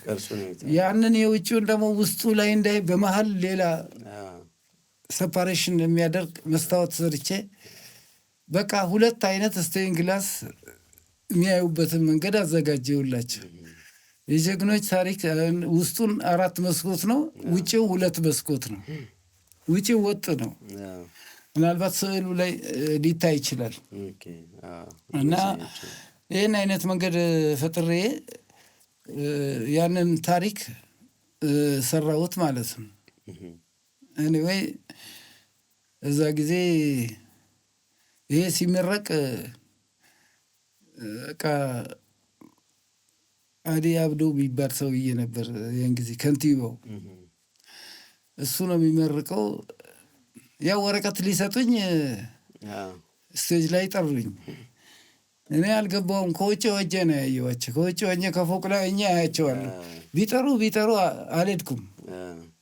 ያንን የውጭውን ደግሞ ውስጡ ላይ እንዳይ በመሀል ሌላ ሴፓሬሽን የሚያደርግ መስታወት ሰርቼ በቃ 2 አይነት ስቴን ግላስ የሚያዩበትን መንገድ አዘጋጀውላቸው። የጀግኖች ታሪክ ውስጡን 4 መስኮት ነው፣ ውጭው 2 መስኮት ነው። ውጭው ወጥ ነው። ምናልባት ስዕሉ ላይ ሊታይ ይችላል። እና ይህን አይነት መንገድ ፈጥሬ ያንን ታሪክ ሰራሁት ማለት ነው። ኤኒዌይ እዛ ጊዜ ይሄ ሲመረቅ በቃ አዲ አብዶ የሚባል ሰውዬ ነበር ያን ጊዜ ከንቲባው። እሱ ነው የሚመርቀው። ያው ወረቀት ሊሰጡኝ ስቴጅ ላይ ጠሩኝ። እኔ አልገባውም። ከውጭ ወጀ ነው ያየኋቸው። ከውጭ ወጀ ከፎቅ ላይ እኛ ያያቸዋለሁ። ቢጠሩ አልሄድኩም።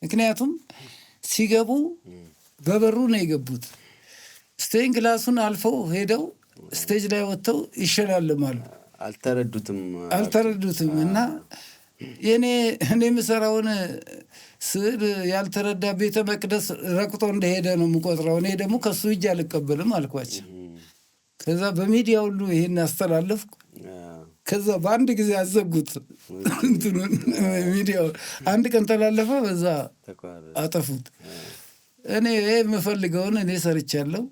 ምክንያቱም ሲገቡ በበሩ ነው የገቡት። ስቴን ግላሱን አልፈው ሄደው ስቴጅ ላይ ወጥተው ይሸላልማሉ። አልተረዱትም። እና እኔ የምሰራውን ስዕል ያልተረዳ ቤተ መቅደስ ረቅጦ እንደሄደ ነው የምቆጥረው። እኔ ደግሞ ከሱ እጅ አልቀበልም አልኳቸው። ከዛ በሚዲያ ሁሉ ይሄን አስተላለፍኩ። ከዛ በአንድ ጊዜ አዘጉት እንትኑን ሚዲያው። አንድ ቀን ተላለፈ፣ በዛ አጠፉት። እኔ የምፈልገውን እኔ ሰርቻለሁ።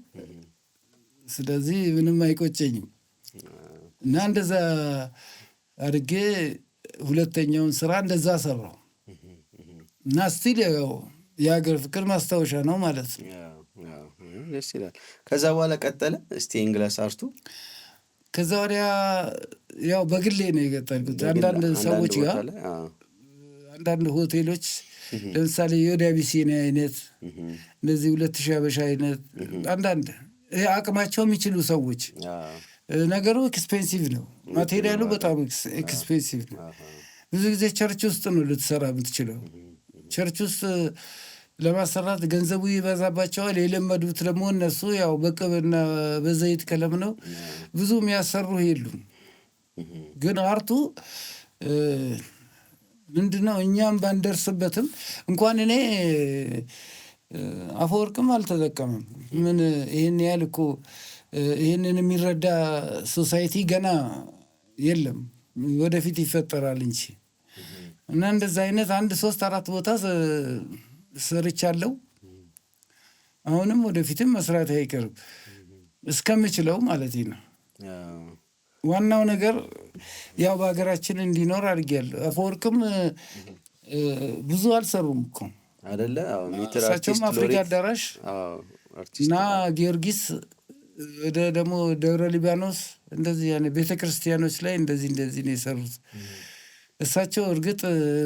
ስለዚህ ምንም አይቆጨኝም። እና እንደዛ አድርጌ 2ኛውን ስራ እንደዛ ሰራው። እና ስቲል ያው የሀገር ፍቅር ማስታወሻ ነው ማለት ነው። ደስ ይላል። ከዛ በኋላ ቀጠለ ስቴን ግላስ አርቱ። ከዛ ወዲያ ያው በግሌ ነው የቀጠልኩት። አንዳንድ ሰዎች ጋር አንዳንድ ሆቴሎች ለምሳሌ የወደ አቢሲኒያ አይነት እነዚህ 2000 አበሻ አይነት አንዳንድ አቅማቸው የሚችሉ ሰዎች፣ ነገሩ ኤክስፔንሲቭ ነው፣ ማቴሪያሉ በጣም ኤክስፔንሲቭ ነው። ብዙ ጊዜ ቸርች ውስጥ ነው ልትሰራ የምትችለው። ቸርች ውስጥ ለማሰራት ገንዘቡ ይበዛባቸዋል። የለመዱት ደግሞ እነሱ ያው በቅብና በዘይት ቀለም ነው፣ ብዙ የሚያሰሩ የሉም። ግን አርቱ ምንድነው እኛም ባንደርስበትም እንኳን እኔ አፈወርቅም አልተጠቀምም። ምን ይሄን ያህል እኮ ይሄንን የሚረዳ ሶሳይቲ ገና የለም፣ ወደፊት ይፈጠራል እንጂ። እና እንደዛ አይነት 1 3 4 ቦታ ሰርቻለሁ። አሁንም ወደፊትም መስራት አይቀርም እስከምችለው ማለት ነው። ዋናው ነገር ያው በሀገራችን እንዲኖር አድርጌያለሁ። አፈወርቅም ብዙ አልሰሩም እኮ አይደለ? እሳቸውም አፍሪካ አዳራሽ እና ጊዮርጊስ ወደ ደግሞ ደብረ ሊባኖስ እንደዚህ ያኔ ቤተክርስቲያኖች ላይ እንደዚህ ነው የሰሩት። እሳቸው እርግጥ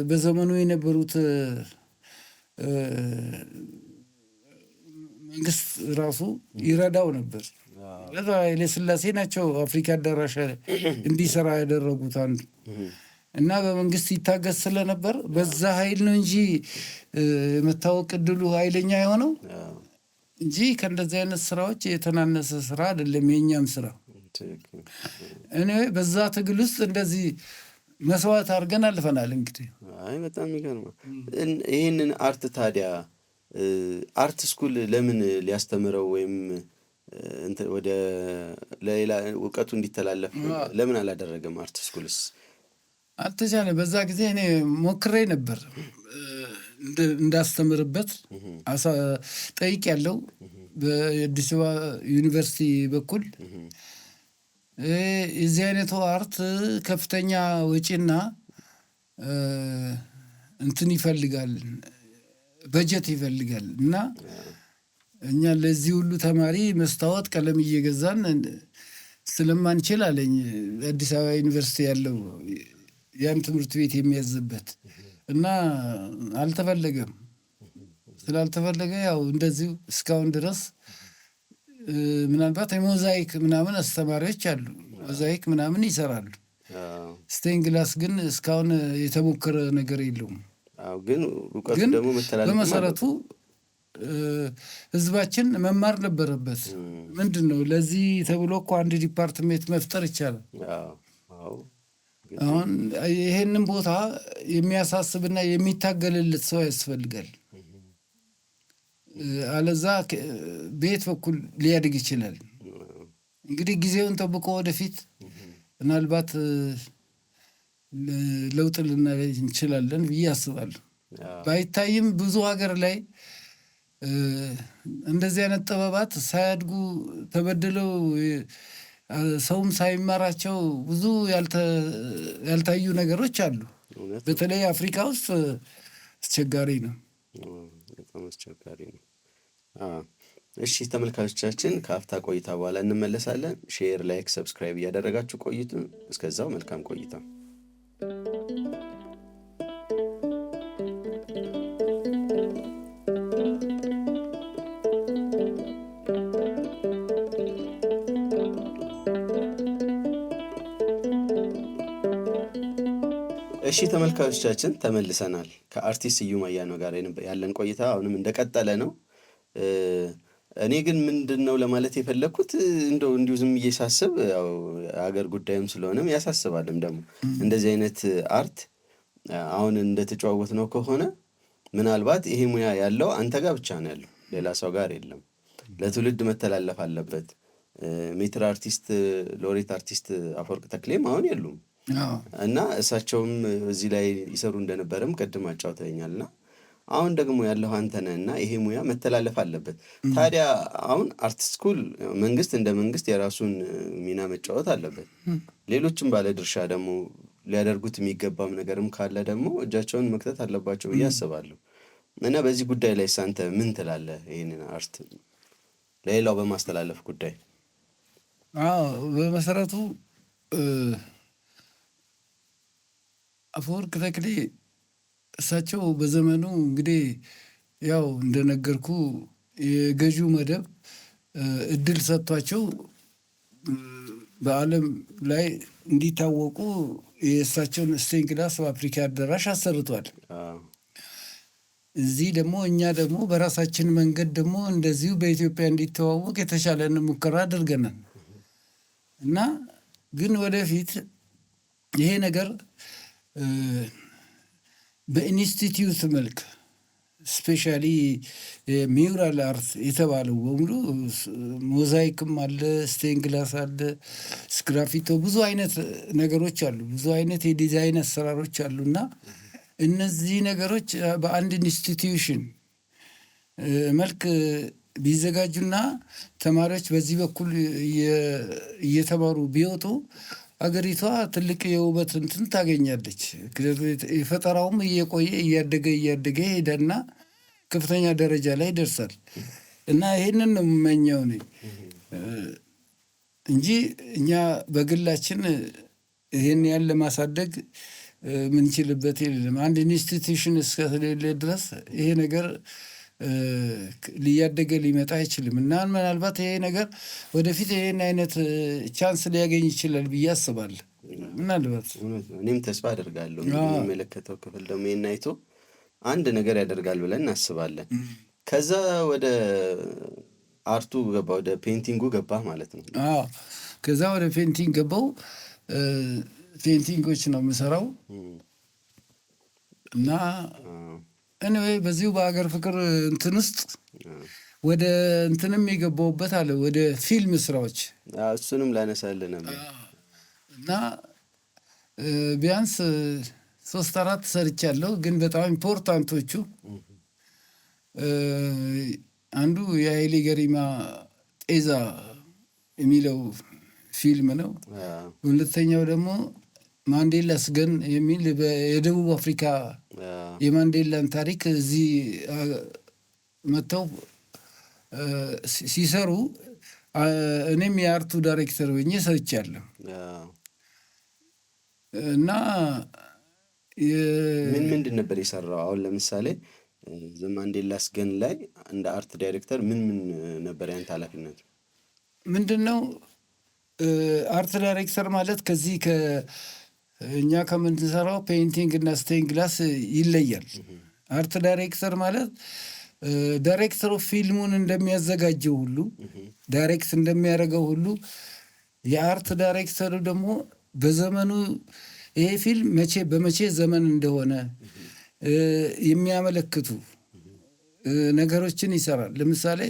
በዘመኑ የነበሩት መንግስት ራሱ ይረዳው ነበር። ለዛ ኃይለሥላሴ ናቸው አፍሪካ አዳራሽ እንዲሰራ ያደረጉት አንዱ። እና በመንግስት ይታገዝ ስለነበር በዛ ኃይል ነው እንጂ መታወቅ ዕድሉ ኃይለኛ የሆነው እንጂ ከእንደዚህ አይነት ስራዎች የተናነሰ ስራ አይደለም የኛም ስራ። እኔ በዛ ትግል ውስጥ እንደዚህ መስዋዕት አድርገን አልፈናል። እንግዲህ በጣም ይገርማል። ይህንን አርት ታዲያ አርት ስኩል ለምን ሊያስተምረው ወይም ወደ ሌላ እውቀቱ እንዲተላለፍ ለምን አላደረገም? አርት ስኩልስ አልተቻለ። በዛ ጊዜ እኔ ሞክሬ ነበር እንዳስተምርበት ጠይቅ ያለው በአዲስ አበባ ዩኒቨርሲቲ በኩል የዚህ አይነቱ አርት ከፍተኛ ወጪና እንትን ይፈልጋል፣ በጀት ይፈልጋል። እና እኛ ለዚህ ሁሉ ተማሪ መስታወት ቀለም እየገዛን ስለማንችል አለኝ አዲስ አበባ ዩኒቨርሲቲ ያለው ያን ትምህርት ቤት የሚያዝበት እና አልተፈለገም። ስላልተፈለገ ያው እንደዚሁ እስካሁን ድረስ ምናልባት የሞዛይክ ምናምን አስተማሪዎች አሉ፣ ሞዛይክ ምናምን ይሰራሉ። ስቴን ግላስ ግን እስካሁን የተሞከረ ነገር የለውም። ግን እውቀቱ ደግሞ መተላለፍ በመሰረቱ ህዝባችን መማር ነበረበት። ምንድን ነው ለዚህ ተብሎ እኮ አንድ ዲፓርትሜንት መፍጠር ይቻላል። አሁን ይሄንን ቦታ የሚያሳስብና የሚታገልለት ሰው ያስፈልጋል። አለዛ በየት በኩል ሊያድግ ይችላል? እንግዲህ ጊዜውን ጠብቆ ወደፊት ምናልባት ለውጥ ልናገኝ እንችላለን ብዬ አስባለሁ። ባይታይም ብዙ ሀገር ላይ እንደዚህ አይነት ጥበባት ሳያድጉ ተበድለው ሰውም ሳይማራቸው ብዙ ያልታዩ ነገሮች አሉ። በተለይ አፍሪካ ውስጥ አስቸጋሪ ነው፣ በጣም አስቸጋሪ ነው። እሺ ተመልካቾቻችን ከአፍታ ቆይታ በኋላ እንመለሳለን። ሼር፣ ላይክ፣ ሰብስክራይብ እያደረጋችሁ ቆይቱ። እስከዛው መልካም ቆይታ። እሺ ተመልካቾቻችን ተመልሰናል። ከአርቲስት ስዩም አያኖ ጋር ያለን ቆይታ አሁንም እንደቀጠለ ነው። እኔ ግን ምንድነው ለማለት የፈለኩት እንዲሁ ዝም እየሳስብ ያው አገር ጉዳይም ስለሆነም ያሳስባልም ደግሞ እንደዚህ አይነት አርት አሁን እንደተጫወት ነው ከሆነ ምናልባት ይሄ ሙያ ያለው አንተ ጋር ብቻ ነው ያለው፣ ሌላ ሰው ጋር የለም። ለትውልድ መተላለፍ አለበት። ሜትር አርቲስት ሎሬት አርቲስት አፈወርቅ ተክሌም አሁን የሉም እና እሳቸውም እዚህ ላይ ይሰሩ እንደነበረም ቅድም አጫውተኛልና አሁን ደግሞ ያለው አንተ ነህና ይሄ ሙያ መተላለፍ አለበት። ታዲያ አሁን አርት ስኩል መንግስት እንደ መንግስት የራሱን ሚና መጫወት አለበት። ሌሎችም ባለድርሻ ደግሞ ሊያደርጉት የሚገባም ነገርም ካለ ደግሞ እጃቸውን መክተት አለባቸው ብዬ አስባለሁ። እና በዚህ ጉዳይ ላይ አንተ ምን ትላለህ? ይሄንን አርት ለሌላው በማስተላለፍ ጉዳይ። በመሰረቱ አፈወርቅ ተክሌ እሳቸው በዘመኑ እንግዲህ ያው እንደነገርኩ የገዢው መደብ እድል ሰጥቷቸው በዓለም ላይ እንዲታወቁ የእሳቸውን ስቴን ክላስ በአፍሪካ አዳራሽ አሰርቷል። እዚህ ደግሞ እኛ ደግሞ በራሳችን መንገድ ደግሞ እንደዚሁ በኢትዮጵያ እንዲተዋወቅ የተሻለን ሙከራ አድርገናል እና ግን ወደፊት ይሄ ነገር በኢንስቲትዩት መልክ ስፔሻሊ ሚውራል አርት የተባለው በሙሉ ሞዛይክም አለ፣ ስቴን ግላስ አለ፣ ስግራፊቶ፣ ብዙ አይነት ነገሮች አሉ፣ ብዙ አይነት የዲዛይን አሰራሮች አሉ እና እነዚህ ነገሮች በአንድ ኢንስቲትዩሽን መልክ ቢዘጋጁና ተማሪዎች በዚህ በኩል እየተማሩ ቢወጡ አገሪቷ ትልቅ የውበት እንትን ታገኛለች። የፈጠራውም እየቆየ እያደገ ሄደና ከፍተኛ ደረጃ ላይ ይደርሳል እና ይሄንን ነው የምመኘው እንጂ እኛ በግላችን ይሄን ያህል ለማሳደግ ምንችልበት የለም። አንድ ኢንስቲትዩሽን እስከሌለ ድረስ ይሄ ነገር ሊያደገ ሊመጣ አይችልም እና ምናልባት ይሄ ነገር ወደፊት ይሄን አይነት ቻንስ ሊያገኝ ይችላል ብዬ አስባለሁ። ምናልባት እኔም ተስፋ አደርጋለሁ የሚመለከተው ክፍል ደግሞ ይሄን አይቶ አንድ ነገር ያደርጋል ብለን እናስባለን። ከዛ ወደ አርቱ ገባ፣ ወደ ፔንቲንጉ ገባ ማለት ነው። ከዛ ወደ ፔንቲንግ ገባው። ፔንቲንጎች ነው የምሰራው እና anyway በዚሁ በአገር ፍቅር እንትን ውስጥ ወደ እንትንም የገባውበት አለ፣ ወደ ፊልም ስራዎች እሱንም ላነሳልህ ነበር እና ቢያንስ 3-4 ሰርቻለሁ። ግን በጣም ኢምፖርታንቶቹ አንዱ የኃይሌ ገሪማ ጤዛ የሚለው ፊልም ነው። ሁለተኛው ደግሞ ማንዴላስ ገን የሚል የደቡብ አፍሪካ የማንዴላን ታሪክ እዚህ መጥተው ሲሰሩ እኔም የአርቱ ዳይሬክተር ሆኜ ሰርቻለሁ እና ምንድን ነበር የሰራው? አሁን ለምሳሌ ማንዴላስ ገን ላይ እንደ አርት ዳይሬክተር ምን ነበር ያንተ ኃላፊነት? ምንድን ነው አርት ዳይሬክተር ማለት ከዚህ እኛ ከምንሰራው ፔይንቲንግ እና ስቴን ግላስ ይለያል። አርት ዳይሬክተር ማለት ዳይሬክተሩ ፊልሙን እንደሚያዘጋጀው ሁሉ ዳይሬክት እንደሚያደርገው ሁሉ የአርት ዳይሬክተሩ ደግሞ በዘመኑ ይሄ ፊልም በመቼ ዘመን እንደሆነ የሚያመለክቱ ነገሮችን ይሰራል። ለምሳሌ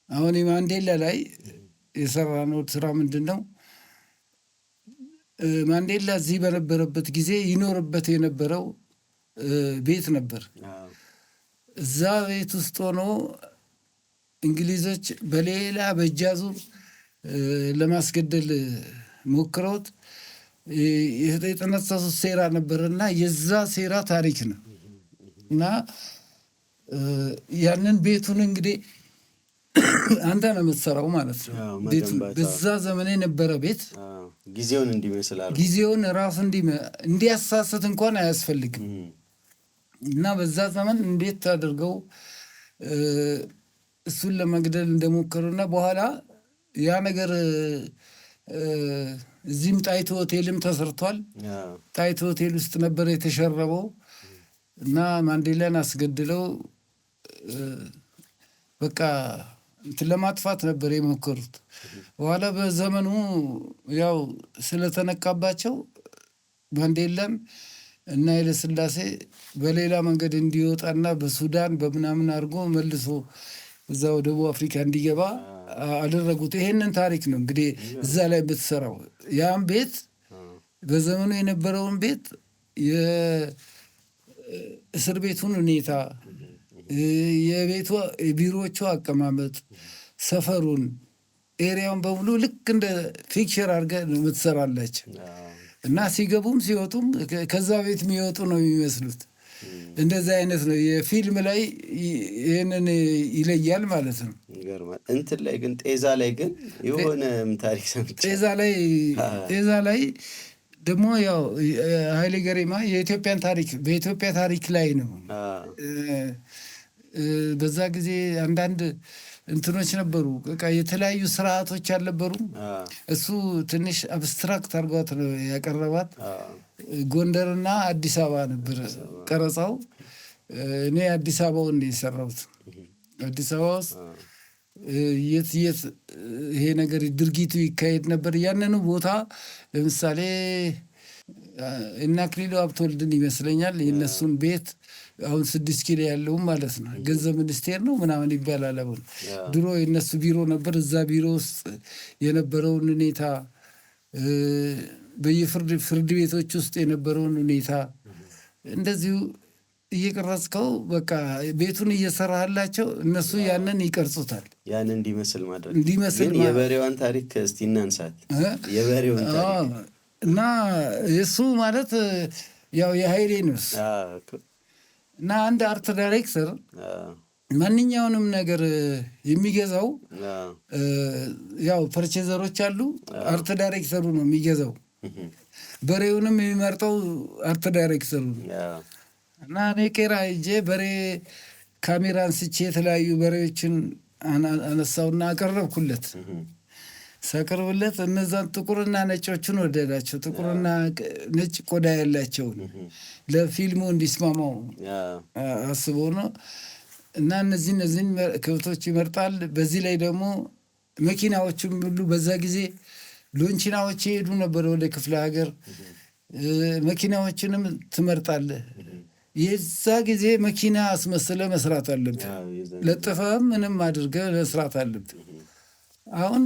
አሁን የማንዴላ ላይ የሰራነው ስራ ምንድን ነው? ማንዴላ እዚህ በነበረበት ጊዜ ይኖርበት የነበረው ቤት ነበር። እዛ ቤት ውስጥ ሆኖ እንግሊዞች በሌላ በእጅ አዙር ለማስገደል ሞክረውት የጠነሰሱት ሴራ ነበርና የዛ ሴራ ታሪክ ነው እና ያንን ቤቱን እንግዲህ አንተ ነው የምትሰራው ማለት ነው። በዛ ዘመን የነበረ ቤት ጊዜውን እንዲመስል ጊዜውን ራሱ እንዲያሳስት እንኳን አያስፈልግም እና በዛ ዘመን እንዴት አድርገው እሱን ለመግደል እንደሞከሩና በኋላ ያ ነገር እዚህም ጣይቱ ሆቴልም ተሰርቷል። ጣይቱ ሆቴል ውስጥ ነበር የተሸረበው እና ማንዴላን አስገድለው በቃ እንትን ለማጥፋት ነበር የሞከሩት። በኋላ በዘመኑ ያው ስለተነቃባቸው ማንዴላን እና ኃይለሥላሴ በሌላ መንገድ እንዲወጣና በሱዳን በምናምን አድርጎ መልሶ እዛው ደቡብ አፍሪካ እንዲገባ አደረጉት። ይሄንን ታሪክ ነው እንግዲህ እዛ ላይ ብትሰራው ያን ቤት በዘመኑ የነበረውን ቤት የእስር ቤቱን ሁኔታ የቢሮዎቹ አቀማመጥ ሰፈሩን ኤሪያውን በሙሉ ልክ እንደ ፊክቸር አድርገህ የምትሰራላቸው እና ሲገቡም ሲወጡም ከዛ ቤት የሚወጡ ነው የሚመስሉት። እንደዚህ አይነት ነው የፊልም ላይ ይህንን ይለያል ማለት ነው። እንትን ላይ ግን ጤዛ ላይ ግን የሆነ ታሪክ ሰምቼ ጤዛ ላይ ደግሞ ያው ኃይሌ ገሪማ የኢትዮጵያን ታሪክ በኢትዮጵያ ታሪክ ላይ ነው። በዛ ጊዜ አንዳንድ እንትኖች ነበሩ፣ በቃ የተለያዩ ስርዓቶች አልነበሩም። እሱ ትንሽ አብስትራክት አድርጓት ነው ያቀረባት። ጎንደርና አዲስ አበባ ነበር ቀረጻው። እኔ አዲስ አበባውን ነው የሰራሁት። አዲስ አበባ ውስጥ የት ይሄ ነገር ድርጊቱ ይካሄድ ነበር። ያንኑ ቦታ ለምሳሌ እና አክሊሉ ሀብተወልድን ይመስለኛል የእነሱን ቤት አሁን 6 ኪሎ ያለውም ማለት ነው ገንዘብ ሚኒስቴር ነው ምናምን ይባላል። አሁን ድሮ የእነሱ ቢሮ ነበር። እዛ ቢሮ ውስጥ የነበረውን ሁኔታ በየፍርድ ቤቶች ውስጥ የነበረውን ሁኔታ እንደዚሁ እየቀረጽከው በቃ ቤቱን እየሰራህላቸው እነሱ ያንን ይቀርጹታል። ያንን እንዲመስል ማድረግ ግን የበሬዋን ታሪክ እስቲ እናንሳት። የበሬውን ታሪክ እና የሱ ማለት ያው የኃይሌ ነው እና አንድ አርት ዳይሬክተር ማንኛውንም ነገር የሚገዛው ያው ፐርቼዘሮች አሉ። አርት ዳይሬክተሩ ነው የሚገዛው። በሬውንም የሚመርጠው አርት ዳይሬክተሩ ነው። እና እኔ ቄራ ሄጄ በሬ ካሜራ አንስቼ የተለያዩ በሬዎችን አነሳውና አቀረብኩለት። ሳቀርብለት እነዛን ጥቁርና ነጮቹን ወደዳቸው። ጥቁርና ነጭ ቆዳ ያላቸውን ለፊልሙ እንዲስማማው አስቦ ነው። እና እነዚህን ከብቶች ይመርጣል። በዚህ ላይ ደግሞ መኪናዎችም ሁሉ በዛ ጊዜ ሎንቺናዎች ይሄዱ ነበር ወደ ክፍለ ሀገር። መኪናዎችንም ትመርጣለህ። የዛ ጊዜ መኪና አስመስለ መስራት አለብህ። ለጥፈህም ምንም አድርገህ መስራት አለብህ። አሁን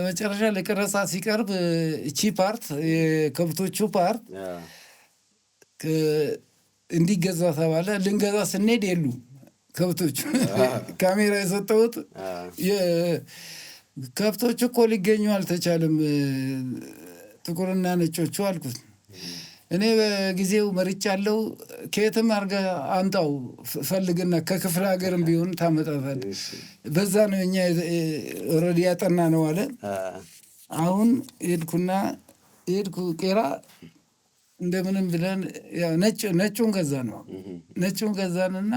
መጨረሻ ለቀረጻ ሲቀርብ እቺ ፓርት የከብቶቹ ፓርት እንዲገዛ ተባለ። ልንገዛ ስንሄድ የሉ ከብቶቹ ካሜራ የሰጠሁት ከብቶቹ እኮ ሊገኙ አልተቻለም፣ ጥቁርና ነጮቹ አልኩት። እኔ በጊዜው መርጫለሁ። ከየትም አድርገህ አምጣው ፈልግና ከክፍለ ሀገርም ቢሆን ታመጣታል። በዛ ነው እኛ ኦልሬዲ ያጠና ነው አለ። አሁን ሄድኩ ቄራ እንደምንም ብለን ነጩን ገዛ ነው ነጩን ገዛንና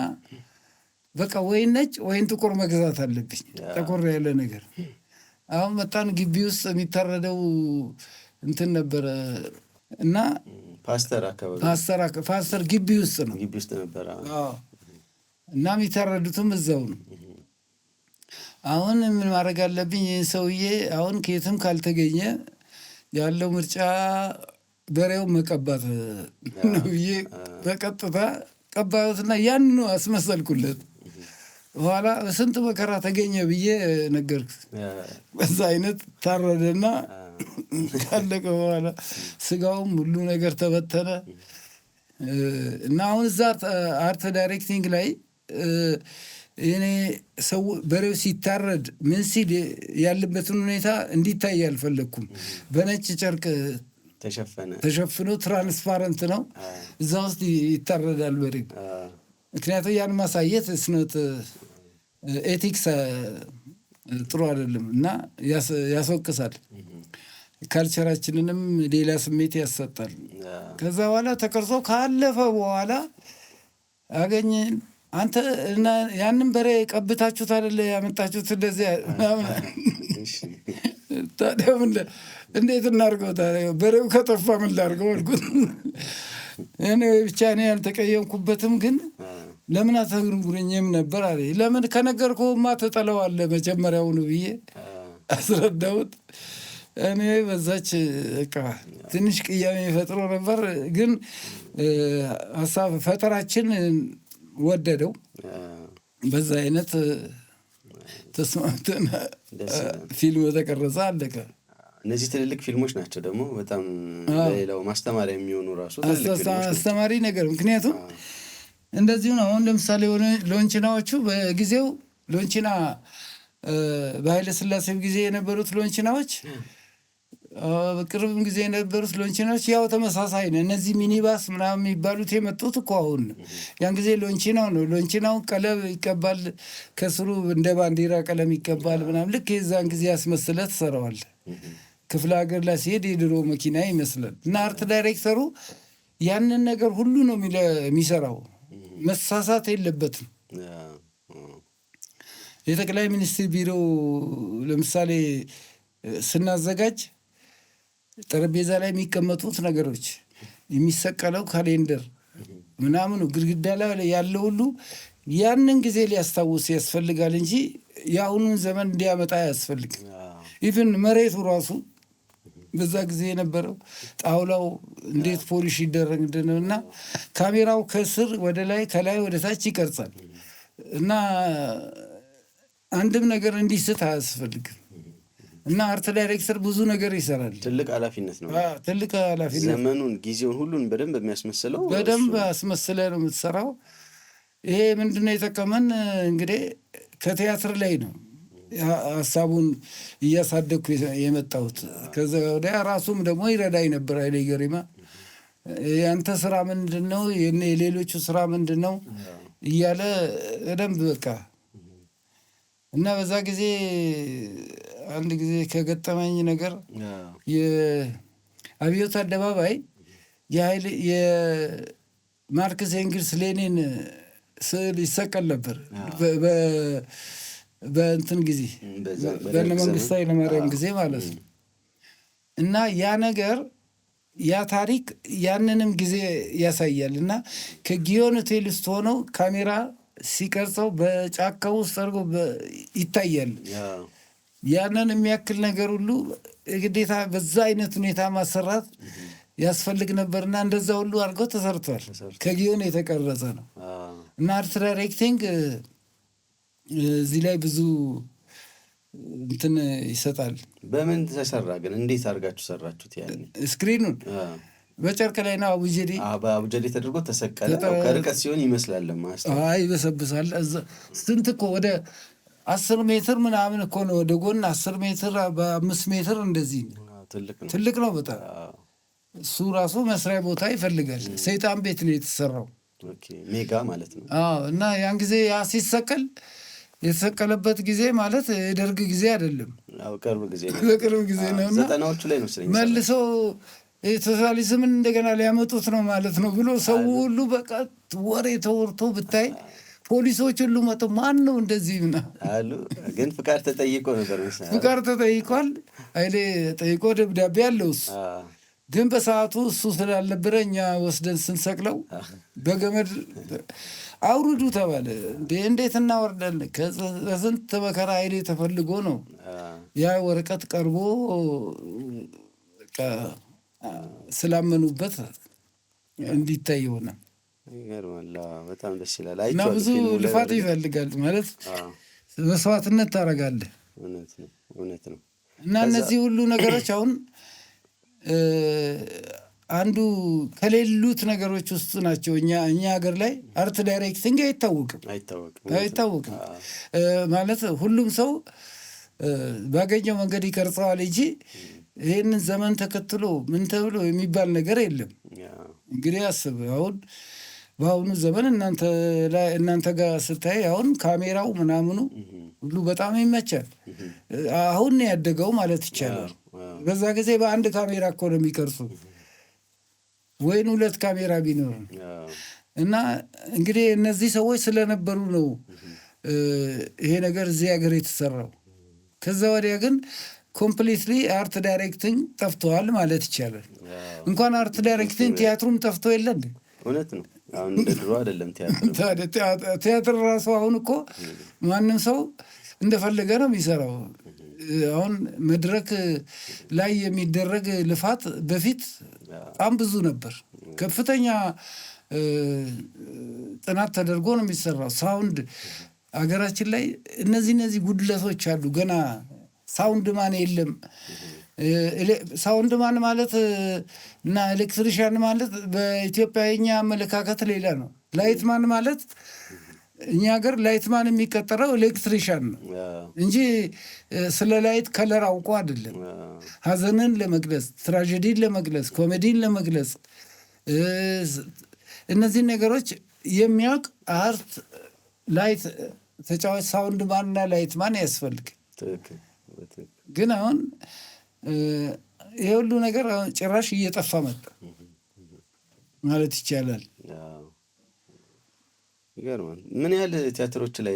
በቃ ወይ ነጭ ወይን ጥቁር መግዛት አለብኝ፣ ጠቆር ያለ ነገር። አሁን መጣን። ግቢ ውስጥ የሚታረደው እንትን ነበረ እና ፓስተር ግቢ ውስጥ ነው ነበር እና የሚታረዱትም እዛው ነው። አሁን ምን ማድረግ አለብኝ? ይህን ሰውዬ አሁን ከየትም ካልተገኘ ያለው ምርጫ በሬው መቀባት ነው ብዬ በቀጥታ ቀባሁትና ያን ነው አስመሰልኩለት። በኋላ ስንት መከራ ተገኘ ብዬ ነገርኩት። በዛ አይነት ታረደና ካለቀ በኋላ ስጋውም ሁሉ ነገር ተበተነ እና አሁን እዛ አርት ዳይሬክቲንግ ላይ እኔ ሰው በሬው ሲታረድ ምን ሲል ያለበትን ሁኔታ እንዲታይ አልፈለግኩም። በነጭ ጨርቅ ተሸፍኖ ትራንስፓረንት ነው፣ እዛ ውስጥ ይታረዳል በሬው። ምክንያቱም ያን ማሳየት ስኖት ኤቲክስ ጥሩ አይደለም እና ያስወቅሳል፣ ካልቸራችንንም ሌላ ስሜት ያሰጣል። ከዛ በኋላ ተቀርጾ ካለፈ በኋላ አገኘን። አንተ እና ያንን በሬ ቀብታችሁት አይደለ ያመጣችሁት? እንደዚህ ታዲያ እንዴት እናድርገው ታዲያ? በሬው ከጠፋ ምን ላድርገው አልኩት። እኔ ብቻ እኔ ያልተቀየምኩበትም ግን ለምን አትነግሩኝም ነበር አለ። ለምን ከነገርኩህማ ትጠለዋለህ መጀመሪያውኑ ብዬ አስረዳሁት። እኔ በዛች በቃ ትንሽ ቅያሜ ፈጥሮ ነበር፣ ግን ሀሳብ ፈጠራችን ወደደው። በዛ አይነት ተስማምተን ፊልም ተቀረጸ፣ አለቀ። እነዚህ ትልልቅ ፊልሞች ናቸው ደግሞ በጣም ሌላው ማስተማሪያ የሚሆኑ ራሱ አስተማሪ ነገር። ምክንያቱም እንደዚሁ ነው። አሁን ለምሳሌ ሎንችናዎቹ በጊዜው ሎንችና በኃይለ ሥላሴ ጊዜ የነበሩት ሎንችናዎች፣ በቅርብም ጊዜ የነበሩት ሎንችናዎች ያው ተመሳሳይ ነው። እነዚህ ሚኒባስ ምናምን የሚባሉት የመጡት እኮ አሁን ያን ጊዜ ሎንችናው ነው። ሎንችናው ቀለም ይቀባል፣ ከስሩ እንደ ባንዲራ ቀለም ይቀባል ምናምን። ልክ የዛን ጊዜ ያስመስለህ ትሰራዋለህ። ክፍለ ሀገር ላይ ሲሄድ የድሮ መኪና ይመስላል። እና አርት ዳይሬክተሩ ያንን ነገር ሁሉ ነው የሚሰራው፣ መሳሳት የለበትም። የጠቅላይ ሚኒስትር ቢሮ ለምሳሌ ስናዘጋጅ ጠረጴዛ ላይ የሚቀመጡት ነገሮች፣ የሚሰቀለው ካሌንደር ምናምኑ፣ ግድግዳ ላይ ያለው ሁሉ ያንን ጊዜ ሊያስታውስ ያስፈልጋል እንጂ የአሁኑን ዘመን እንዲያመጣ አያስፈልግም። ኢቭን መሬቱ ራሱ በዛ ጊዜ የነበረው ጣውላው እንዴት ፖሊሽ ይደረግ እንደሆነና ካሜራው ከስር ወደ ላይ ከላይ ወደ ታች ይቀርጻል እና አንድም ነገር እንዲስት አያስፈልግም። እና አርት ዳይሬክተር ብዙ ነገር ይሰራል። ትልቅ ኃላፊነት ነው። ትልቅ ኃላፊነት፣ ዘመኑን ጊዜውን ሁሉን በደንብ የሚያስመስለው በደንብ አስመስለ ነው የምትሰራው። ይሄ ምንድነው የጠቀመን እንግዲህ ከቲያትር ላይ ነው ሀሳቡን እያሳደግኩ የመጣሁት። ከዛ ወዲያ ራሱም ደግሞ ይረዳኝ ነበር። ኃይሌ ገሪማ ያንተ ስራ ምንድን ነው፣ የሌሎቹ ስራ ምንድን ነው እያለ በደንብ በቃ እና በዛ ጊዜ አንድ ጊዜ ከገጠመኝ ነገር የአብዮት አደባባይ የማርክስ ኤንግልስ ሌኒን ስዕል ይሰቀል ነበር በእንትን ጊዜ በእነ መንግስቱ ኃይለማርያም ጊዜ ማለት ነው። እና ያ ነገር ያ ታሪክ ያንንም ጊዜ ያሳያል። እና ከጊዮን ሆቴል ውስጥ ሆነው ካሜራ ሲቀርጸው በጫካ ውስጥ አድርጎ ይታያል። ያንን የሚያክል ነገር ሁሉ ግዴታ በዛ አይነት ሁኔታ ማሰራት ያስፈልግ ነበርና እንደዛ ሁሉ አድርገው ተሰርቷል። ከጊዮን የተቀረጸ ነው እና አርት ዳይሬክቲንግ እዚህ ላይ ብዙ እንትን ይሰጣል። በምን ተሰራ ግን? እንዴት አድርጋችሁ ሰራችሁት? ያኔ ስክሪኑን በጨርቅ ላይ ነው አቡጀዴ በአቡጀዴ ተደርጎ ተሰቀለ። ከርቀት ሲሆን ይመስላል ይበሰብሳል። ስንት እኮ ወደ 10 ሜትር ምናምን እኮ ነው፣ ወደ ጎን 10 ሜትር በ5 ሜትር እንደዚህ ትልቅ ነው በጣም። እሱ ራሱ መስሪያ ቦታ ይፈልጋል። ሰይጣን ቤት ነው የተሰራው፣ ሜጋ ማለት ነው። እና ያን ጊዜ ያ ሲሰቀል የተሰቀለበት ጊዜ ማለት የደርግ ጊዜ አይደለም፣ በቅርብ ጊዜ ነው። እና ዘጠናዎቹ ላይ ነው መልሶ ሶሻሊዝምን እንደገና ሊያመጡት ነው ማለት ነው ብሎ ሰው ሁሉ በቃ ወሬ ተወርቶ ብታይ ፖሊሶች ሁሉ መጡ። ማን ነው እንደዚህ አሉ። ግን ፍቃድ ተጠይቆ ነበር መሰለኝ። ፍቃድ ተጠይቋል። ኃይሌ ጠይቆ ደብዳቤ አለው እሱ። ግን በሰዓቱ እሱ ስላልነበረ እኛ ወስደን ስንሰቅለው በገመድ አውርዱ ተባለ። እንዴት እናወርዳለን? ከስንት መከራ ኃይሌ ተፈልጎ ነው ያ ወረቀት ቀርቦ ስላመኑበት እንዲታይ ሆነ። ይገርማል። በጣም ደስ ይላል። እና ብዙ ልፋት ይፈልጋል ማለት መስዋዕትነት ታደርጋለህ። እውነት ነው። እና እነዚህ ሁሉ ነገሮች አሁን አንዱ ከሌሉት ነገሮች ውስጥ ናቸው። እኛ ሀገር ላይ አርት ዳይሬክቲንግ አይታወቅም ማለት ሁሉም ሰው ባገኘው መንገድ ይቀርጸዋል እንጂ ይህንን ዘመን ተከትሎ ምን ተብሎ የሚባል ነገር የለም። እንግዲህ አስብ አሁን በአሁኑ ዘመን እናንተ ጋር ስታይ አሁን ካሜራው ምናምኑ ሁሉ በጣም ይመቻል። አሁን ያደገው ማለት ይቻላል። በዛ ጊዜ በአንድ ካሜራ እኮ ነው የሚቀርጹ ወይን 2 ካሜራ ቢኖር እና እንግዲህ እነዚህ ሰዎች ስለነበሩ ነው ይሄ ነገር እዚህ ሀገር የተሰራው። ከዛ ወዲያ ግን ኮምፕሊትሊ አርት ዳይሬክቲንግ ጠፍተዋል ማለት ይቻላል። እንኳን አርት ዳይሬክቲንግ ቲያትሩም ጠፍቶ የለ እንዴ? እውነት ነው። አሁን እንደ ድሮ አይደለም ቲያትር ራሱ አሁን እኮ ማንም ሰው እንደፈለገ ነው የሚሰራው። አሁን መድረክ ላይ የሚደረግ ልፋት በፊት በጣም ብዙ ነበር። ከፍተኛ ጥናት ተደርጎ ነው የሚሰራው። ሳውንድ አገራችን ላይ እነዚህ ጉድለቶች አሉ። ገና ሳውንድ ማን የለም። ሳውንድ ማን ማለት እና ኤሌክትሪሻን ማለት በኢትዮጵያኛ አመለካከት ሌላ ነው። ላይት ማን ማለት እኛ ሀገር ላይትማን የሚቀጠረው ኤሌክትሪሻን ነው እንጂ ስለ ላይት ከለር አውቆ አይደለም። ሀዘንን ለመግለጽ፣ ትራጀዲን ለመግለጽ፣ ኮሜዲን ለመግለጽ እነዚህ ነገሮች የሚያውቅ አርት ላይት ተጫዋች ሳውንድ ማንና ላይት ማን ያስፈልግ። ግን አሁን ይሄ ሁሉ ነገር ጭራሽ እየጠፋ መጣ ማለት ይቻላል። ይገርማል። ምን ያህል ቲያትሮች ላይ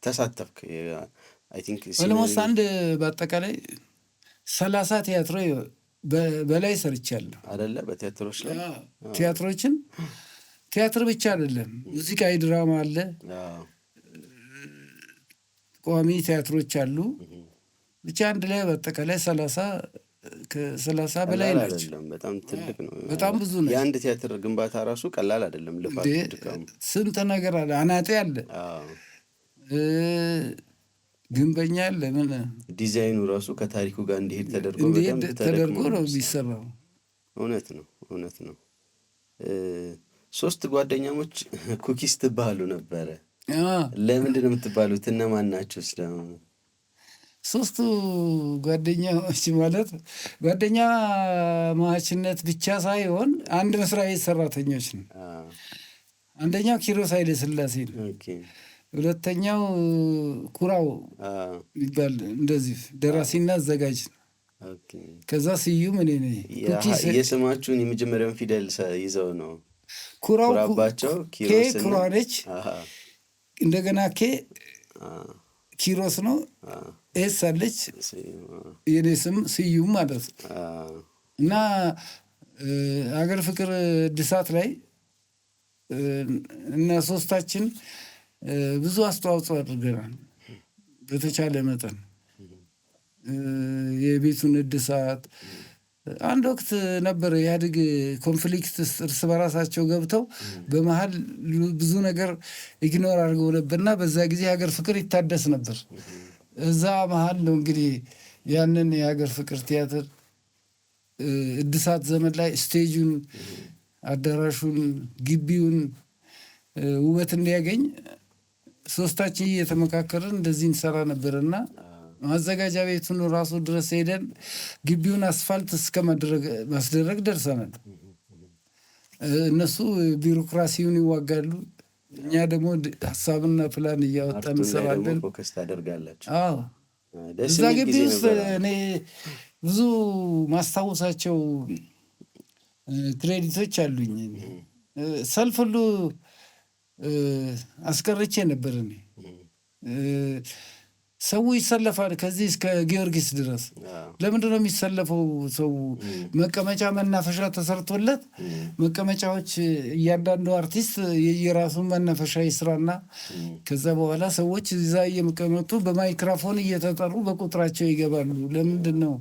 ተሳተፍክ? አይ ቲንክ ኦልሞስት በአጠቃላይ 30 ቲያትሮ በላይ ሰርቻለሁ አይደለ? በቲያትሮች ላይ ቲያትር ብቻ አይደለም፣ ሙዚቃዊ ድራማ አለ፣ ቋሚ ቲያትሮች አሉ። ብቻ አንድ ላይ በአጠቃላይ 30 በላይ ናቸው። በጣም ትልቅ ነው። በጣም ብዙ ነው። የአንድ ቲያትር ግንባታ ራሱ ቀላል አይደለም። ልፋት ድካም፣ ስንት ነገር አለ። አናጤ አለ፣ ግንበኛ አለ። ምን ዲዛይኑ ራሱ ከታሪኩ ጋር እንዲሄድ ተደርጎ ነው የሚሰራው። እውነት ነው። 3 ጓደኛሞች ኩኪስ ትባሉ ነበረ። ለምንድን ነው የምትባሉት? እነማን ናቸው? ስለሆነ 3 ጓደኛሞች ማለት ጓደኛ ማችነት ብቻ ሳይሆን አንድ መስሪያ ቤት ሰራተኞች ነው። አንደኛው ኪሮስ ኃይለ ሥላሴ ነው። ሁለተኛው ኩራው ይባል እንደዚህ ደራሲና አዘጋጅ ነው። ከዛ ስዩም እኔ ነኝ። የስማችሁን የመጀመሪያውን ፊደል ይዘው ነው? ኩራው ኩራባቸው ኬ ኩራው ነች። እንደገና ኬ ኪሮስ ነው። ኤስ አለች። የኔ ስም ስዩም ማለት ነው። እና ሀገር ፍቅር እድሳት ላይ እና 3ታችን ብዙ አስተዋጽኦ አድርገናል። በተቻለ መጠን የቤቱን እድሳት አንድ ወቅት ነበር ኢህአዴግ ኮንፍሊክት እርስ በራሳቸው ገብተው በመሀል ብዙ ነገር ኢግኖር አድርገው ነበርና በዛ ጊዜ ሀገር ፍቅር ይታደስ ነበር። እዛ መሀል ነው እንግዲህ ያንን የሀገር ፍቅር ቲያትር እድሳት ዘመን ላይ ስቴጁን፣ አዳራሹን፣ ግቢውን ውበት እንዲያገኝ 3ታችን እየተመካከርን እንደዚህ እንሰራ ነበርና ማዘጋጃ ቤቱን ራሱ ድረስ ሄደን ግቢውን አስፋልት እስከ ማስደረግ ደርሰናል። እነሱ ቢሮክራሲውን ይዋጋሉ፣ እኛ ደግሞ ሀሳብና ፕላን እያወጣን እንሰራለን። እዛ ግቢ ውስጥ እኔ ብዙ ማስታወሳቸው ክሬዲቶች አሉኝ። ሰልፍ ሁሉ አስቀርቼ ነበር እኔ። ሰው ይሰለፋል ከዚህ እስከ ጊዮርጊስ ድረስ። ለምንድነው የሚሰለፈው? ሰው መቀመጫ መናፈሻ ተሰርቶለት መቀመጫዎች እያንዳንዱ አርቲስት የየራሱን መናፈሻ ይስራና ከዛ በኋላ ሰዎች እዛ እየመቀመጡ በማይክራፎን እየተጠሩ በቁጥራቸው ይገባሉ። ለምንድን ነው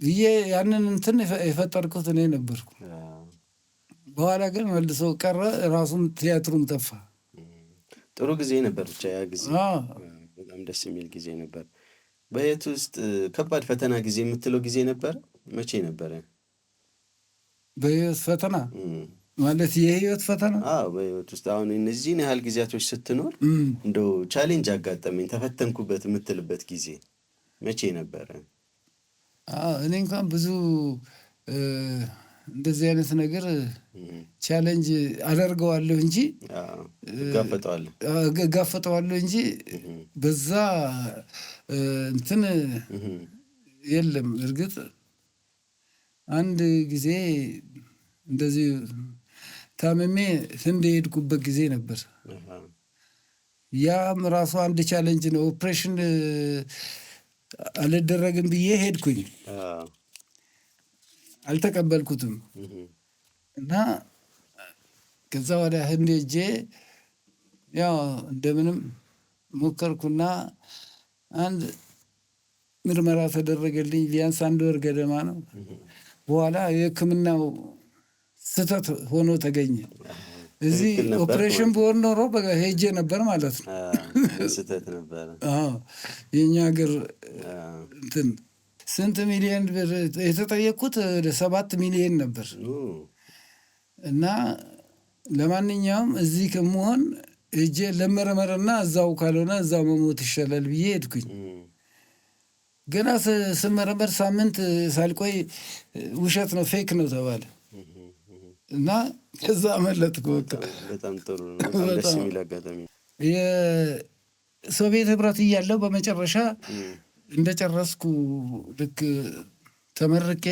ብዬ ያንን እንትን የፈጠርኩት እኔ ነበርኩ። በኋላ ግን መልሶ ቀረ፣ ራሱም ቲያትሩም ጠፋ። ጥሩ ጊዜ ነበር ብቻ ያ ጊዜ፣ በጣም ደስ የሚል ጊዜ ነበር። በህይወት ውስጥ ከባድ ፈተና ጊዜ የምትለው ጊዜ ነበር? መቼ ነበረ? በህይወት ፈተና ማለት የህይወት ፈተና? አዎ በህይወት ውስጥ አሁን እነዚህን ያህል ጊዜያቶች ስትኖር እንደው ቻሌንጅ አጋጠመኝ ተፈተንኩበት የምትልበት ጊዜ መቼ ነበረ? እኔ እንኳን ብዙ እንደዚህ አይነት ነገር ቻሌንጅ አደርገዋለሁ እንጂ እጋፈጠዋለሁ እንጂ በዛ እንትን የለም። እርግጥ አንድ ጊዜ እንደዚህ ታምሜ ህንድ የሄድኩበት ጊዜ ነበር። ያም ራሱ አንድ ቻሌንጅ ነው። ኦፕሬሽን አልደረግም ብዬ ሄድኩኝ፣ አልተቀበልኩትም እና ከዛ ወደ ህንድ ሄጄ ያው እንደምንም ሞከርኩና አንድ ምርመራ ተደረገልኝ። ቢያንስ 1 ወር ገደማ ነው። በኋላ የህክምናው ስህተት ሆኖ ተገኘ። እዚህ ኦፕሬሽን በሆን ኖሮ ሄጄ ነበር ማለት ነው። ስህተት ነበረ። የእኛ ሀገር እንትን ስንት ሚሊዮን ብር የተጠየቅኩት? 7 ሚሊዮን ነበር። እና ለማንኛውም እዚህ ከመሆን ሄጄ ለመረመርና እዛው ካልሆነ እዛው መሞት ይሻላል ብዬ ሄድኩኝ። ገና ስመረመር ሳምንት ሳልቆይ ውሸት ነው ፌክ ነው ተባለ እና ከዛ መለጥኩ። በጣም ጥሩ ነው። ደስ የሚል አጋጣሚ። የሶቪየት ህብረት እያለሁ በመጨረሻ እንደጨረስኩ ልክ ተመርቄ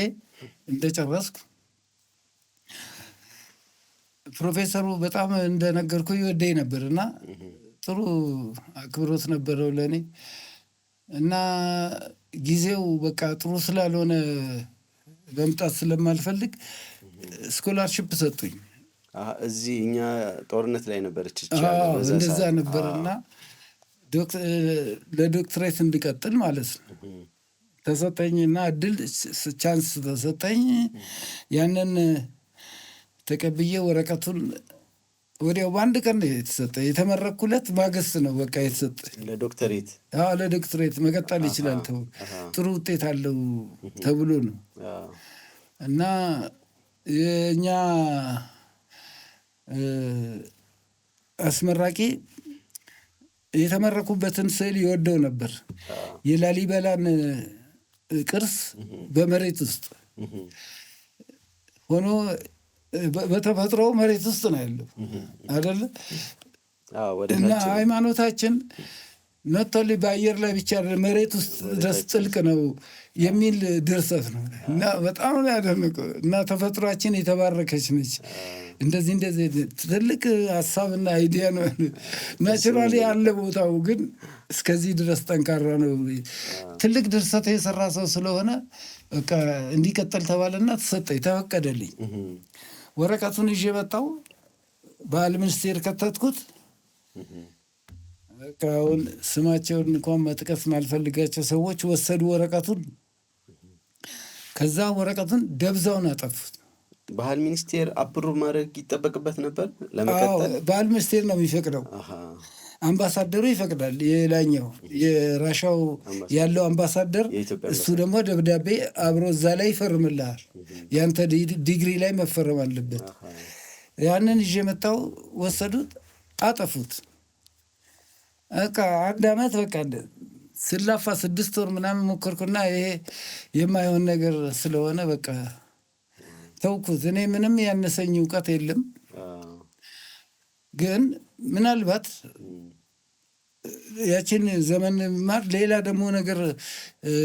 እንደጨረስኩ ፕሮፌሰሩ በጣም እንደነገርኩ ይወደኝ ነበር እና ጥሩ አክብሮት ነበረው ለእኔ እና ጊዜው በቃ ጥሩ ስላልሆነ መምጣት ስለማልፈልግ ስኮላርሽፕ ሰጡኝ። እዚህ እኛ ጦርነት ላይ ነበረች እንደዛ ነበርና ለዶክትሬት እንድቀጥል ማለት ነው ተሰጠኝና እድል ቻንስ ተሰጠኝ። ያንን ተቀብዬ ወረቀቱን ወዲያው በአንድ ቀን ነው የተሰጠ። የተመረኩለት ማግስት ነው በቃ የተሰጠ ለዶክተሬት። ለዶክትሬት መቀጠል ይችላል ጥሩ ውጤት አለው ተብሎ ነው። እና የእኛ አስመራቂ የተመረኩበትን ስዕል ይወደው ነበር። የላሊበላን ቅርስ በመሬት ውስጥ ሆኖ በተፈጥሮ መሬት ውስጥ ነው ያለው አይደለ? እና ሃይማኖታችን ኖቶሊ በአየር ላይ ብቻ መሬት ውስጥ ድረስ ጥልቅ ነው የሚል ድርሰት ነው እና በጣም ነው ያደነቀው። እና ተፈጥሯችን የተባረከች ነች። እንደዚህ ትልቅ ሀሳብና አይዲያ ነው። ናቹራሊ ያለ ቦታው ግን እስከዚህ ድረስ ጠንካራ ነው። ትልቅ ድርሰት የሰራ ሰው ስለሆነ በቃ እንዲቀጥል ተባለና ተሰጠኝ፣ ተፈቀደልኝ። ወረቀቱን ይዤ መጣሁ። ባህል ሚኒስቴር ከተትኩት። በቃ አሁን ስማቸውን እንኳን መጥቀስ ማልፈልጋቸው ሰዎች ወሰዱ ወረቀቱን። ከዛ ወረቀቱን ደብዛውን አጠፉት። ባህል ሚኒስቴር አፕሩቭ ማድረግ ይጠበቅበት ነበር ለመቀጠል። ባህል ሚኒስቴር ነው የሚፈቅደው። አምባሳደሩ ይፈቅዳል። የላኛው የራሻው ያለው አምባሳደር እሱ ደግሞ ደብዳቤ አብሮ እዛ ላይ ይፈርምልሃል። ያንተ ዲግሪ ላይ መፈረም አለበት። ያንን ይዤ መጣሁ። ወሰዱት፣ አጠፉት። በቃ 1 ዓመት በቃ ስላፋ 6 ወር ምናምን ሞከርኩና ይሄ የማይሆን ነገር ስለሆነ በቃ ተውኩት። እኔ ምንም ያነሰኝ እውቀት የለም፣ ግን ምናልባት ያችን ዘመን ማር ሌላ ደግሞ ነገር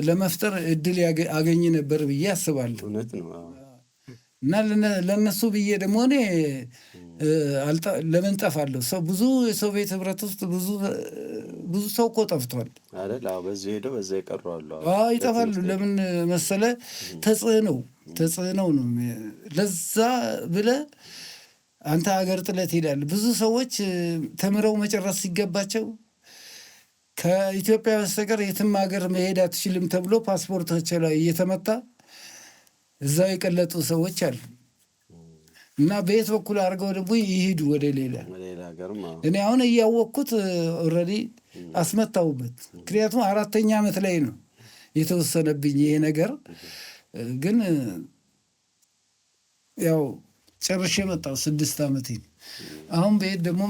ለመፍጠር እድል አገኝ ነበር ብዬ አስባለሁ። እውነት ነው። እና ለነሱ ብዬ ደግሞ እኔ ለምን ጠፋለሁ? ሰው ብዙ የሶቪየት ህብረት ውስጥ ብዙ ሰው እኮ ጠፍቷል አይደል? በዚህ ሄደው በዛ ይቀሩ አሉ። ይጠፋሉ። ለምን መሰለ? ተጽዕኖው ነው። ለዛ ብለህ አንተ ሀገር ጥለት ትሄዳለህ። ብዙ ሰዎች ተምረው መጨረስ ሲገባቸው ከኢትዮጵያ በስተቀር የትም ሀገር መሄድ አትችልም ተብሎ ፓስፖርታቸው ላይ እየተመታ እዛው የቀለጡ ሰዎች አሉ እና በየት በኩል አድርገው ደግሞ ይሄዱ ወደ ሌላ እኔ አሁን እያወቅኩት ኦልሬዲ አስመታውበት። ምክንያቱም 4ኛ ዓመት ላይ ነው የተወሰነብኝ ይሄ ነገር። ግን ያው ጨርሼ መጣሁ 6 ዓመቴ። አሁን በየት ደግሞ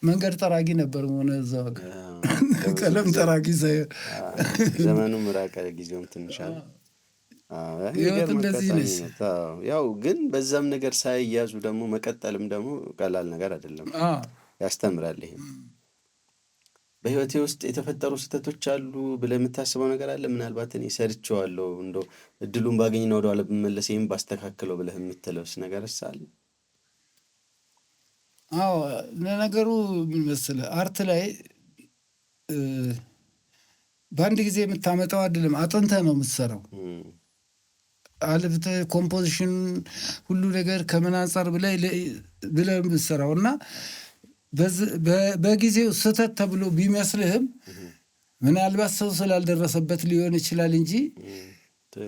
መንገድ ጠራጊ ነበር ሆነ እዛው ቀለም ጠራጊ ሳይሆን ዘመኑም ራቀ ጊዜውም ትንሽ አለ። ህይወት እንደዚህ ነች። ያው ግን በዛም ነገር ሳይያዙ ደግሞ መቀጠልም ደግሞ ቀላል ነገር አይደለም፣ ያስተምራል። ይሄም በህይወቴ ውስጥ የተፈጠሩ ስህተቶች አሉ ብለህ የምታስበው ነገር አለ? ምናልባት እኔ ሰርቼዋለሁ እንደው እድሉን ባገኝና ወደኋላ ብመለስ ይሄን ባስተካክለው ብለህ የምትለውስ ነገር አለ? አዎ ለነገሩ ምን መሰለህ፣ አርት ላይ በአንድ ጊዜ የምታመጣው አይደለም፣ አጥንተህ ነው የምትሰራው። አልብተህ ኮምፖዚሽን ሁሉ ነገር ከምን አንጻር ብለህ የምትሰራው እና በጊዜው ስህተት ተብሎ ቢመስልህም ምናልባት ሰው ስላልደረሰበት ሊሆን ይችላል እንጂ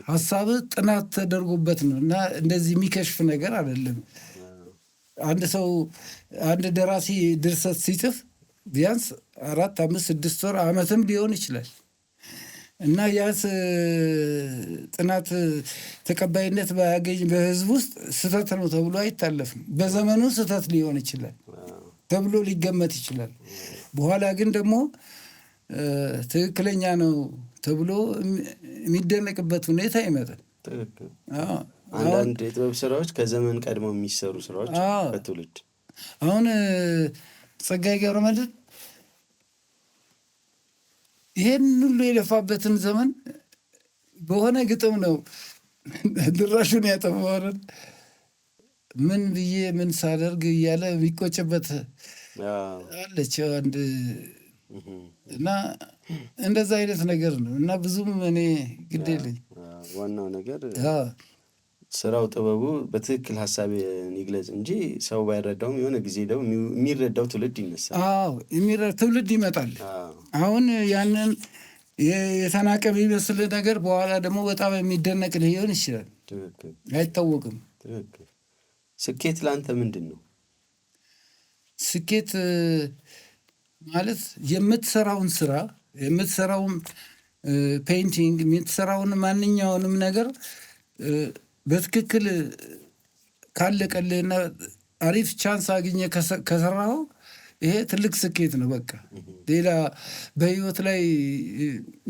ሀሳብህ ጥናት ተደርጎበት ነው እና እንደዚህ የሚከሽፍ ነገር አይደለም። አንድ ሰው አንድ ደራሲ ድርሰት ሲጽፍ ቢያንስ 4፣ 5፣ 6 ወር ዓመትም ሊሆን ይችላል እና ያስ ጥናት ተቀባይነት ባያገኝ በህዝብ ውስጥ ስህተት ነው ተብሎ አይታለፍም። በዘመኑ ስህተት ሊሆን ይችላል ተብሎ ሊገመት ይችላል። በኋላ ግን ደግሞ ትክክለኛ ነው ተብሎ የሚደነቅበት ሁኔታ ይመጣል። አንዳንድ የጥበብ ስራዎች ከዘመን ቀድሞ የሚሰሩ ስራዎች በትውልድ አሁን ጸጋዬ ገብረመድኅን ይሄን ሁሉ የለፋበትን ዘመን በሆነ ግጥም ነው ድራሹን ያጠፋዋል። ምን ብዬ ምን ሳደርግ እያለ የሚቆጭበት አለች አንድ እና እንደዛ አይነት ነገር ነው እና ብዙም እኔ ግድ የለኝ። ዋናው ነገር ስራው ጥበቡ በትክክል ሀሳብ ይግለጽ እንጂ ሰው ባይረዳውም የሆነ ጊዜ ደግሞ የሚረዳው ትውልድ ይነሳል። ትውልድ ይመጣል። አሁን ያንን የተናቀ የሚመስል ነገር በኋላ ደግሞ በጣም የሚደነቅ ሊሆን ይችላል። አይታወቅም። ስኬት ለአንተ ምንድን ነው? ስኬት ማለት የምትሰራውን ስራ የምትሰራውን ፔይንቲንግ የምትሰራውን ማንኛውንም ነገር በትክክል ካለቀልህና አሪፍ ቻንስ አግኘ ከሰራኸው ይሄ ትልቅ ስኬት ነው። በቃ ሌላ በህይወት ላይ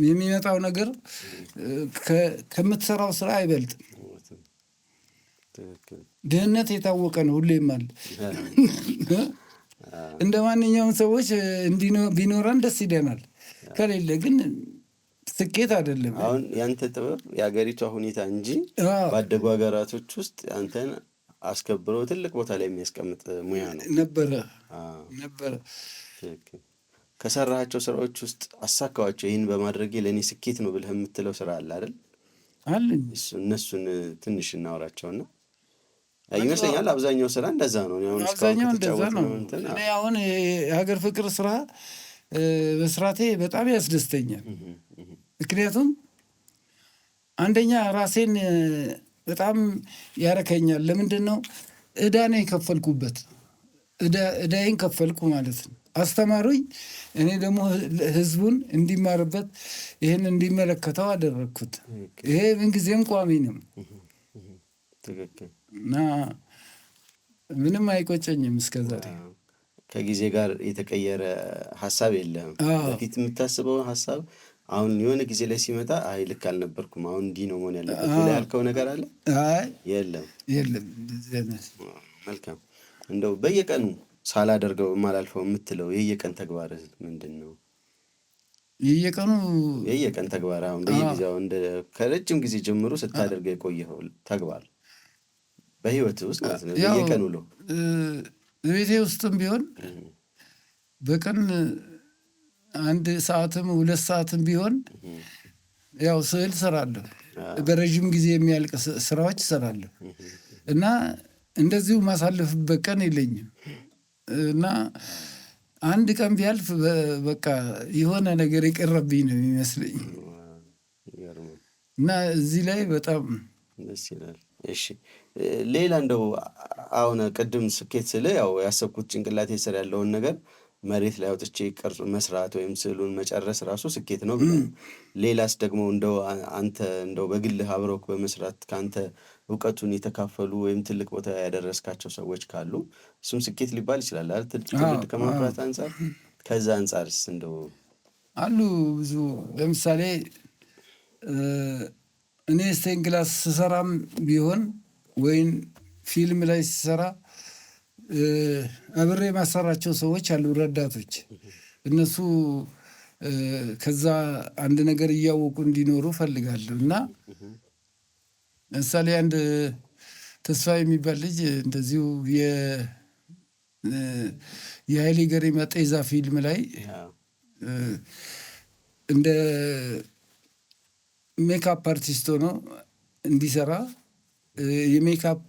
የሚመጣው ነገር ከምትሰራው ስራ አይበልጥም። ድህነት የታወቀ ነው፣ ሁሌም አለ። እንደ ማንኛውም ሰዎች ቢኖረን ደስ ይለናል፣ ከሌለ ግን ስኬት አይደለም። አሁን ያንተ ጥበብ የሀገሪቷ ሁኔታ እንጂ ባደጉ ሀገራቶች ውስጥ አንተን አስከብሮ ትልቅ ቦታ ላይ የሚያስቀምጥ ሙያ ነው ነበረ። ከሰራሃቸው ስራዎች ውስጥ አሳካዋቸው ይህን በማድረጌ ለእኔ ስኬት ነው ብለህ የምትለው ስራ አለ አይደል? አለኝ። እነሱን ትንሽ እናወራቸውና ይመስለኛል አብዛኛው ስራ እንደዛ ነው። አብዛኛው እንደዛ ነው። እኔ አሁን የሀገር ፍቅር ስራ መስራቴ በጣም ያስደስተኛል። ምክንያቱም አንደኛ ራሴን በጣም ያረከኛል። ለምንድን ነው? ዕዳ ነው የከፈልኩበት። ዕዳዬን ከፈልኩ ማለት ነው። አስተማሩኝ፣ እኔ ደግሞ ህዝቡን እንዲማርበት ይህን እንዲመለከተው አደረግኩት። ይሄ ምንጊዜም ቋሚ ነው እና ምንም አይቆጨኝም እስከዛሬ። ከጊዜ ጋር የተቀየረ ሀሳብ የለም። በፊት የምታስበው ሀሳብ አሁን የሆነ ጊዜ ላይ ሲመጣ አይ ልክ አልነበርኩም፣ አሁን እንዲህ ነው መሆን ያለበት ብለህ ያልከው ነገር አለ? የለም። መልካም። እንደው በየቀኑ ሳላደርገው የማላልፈው የምትለው የየቀን ተግባር ምንድን ነው? የየቀን ተግባር አሁን በየጊዜው ከረጅም ጊዜ ጀምሮ ስታደርገው የቆየኸው ተግባር በህይወት ውስጥ ማለት ነው። በየቀን ውሎ ቤቴ ውስጥም ቢሆን በቀን 1 ሰዓትም 2 ሰዓትም ቢሆን ያው ስዕል እሰራለሁ። በረዥም ጊዜ የሚያልቅ ስራዎች እሰራለሁ እና እንደዚሁ ማሳለፍበት ቀን የለኝም እና አንድ ቀን ቢያልፍ በቃ የሆነ ነገር የቀረብኝ ነው የሚመስለኝ እና እዚህ ላይ በጣም ደስ ይላል። እሺ ሌላ እንደው አሁን ቅድም ስኬት ስለ ያው ያሰብኩት ጭንቅላቴ ስር ያለውን ነገር መሬት ላይ አውጥቼ ቅርጽ መስራት ወይም ስዕሉን መጨረስ ራሱ ስኬት ነው ብለህ ሌላስ ደግሞ እንደው አንተ እንደው በግልህ አብረውክ በመስራት ከአንተ እውቀቱን የተካፈሉ ወይም ትልቅ ቦታ ያደረስካቸው ሰዎች ካሉ እሱም ስኬት ሊባል ይችላል አይደል? ትውልድ ከማፍራት አንጻር ከዛ አንጻርስ እንደው አሉ ብዙ ለምሳሌ እኔ ስቴን ግላስ ስሰራም ቢሆን ወይም ፊልም ላይ ስሰራ አብሬ ማሰራቸው ሰዎች አሉ፣ ረዳቶች። እነሱ ከዛ አንድ ነገር እያወቁ እንዲኖሩ ፈልጋለሁ እና ለምሳሌ አንድ ተስፋ የሚባል ልጅ እንደዚሁ የኃይሌ ገሪማ ጤዛ ፊልም ላይ እንደ ሜካፕ አርቲስት ሆኖ እንዲሰራ የሜካፕ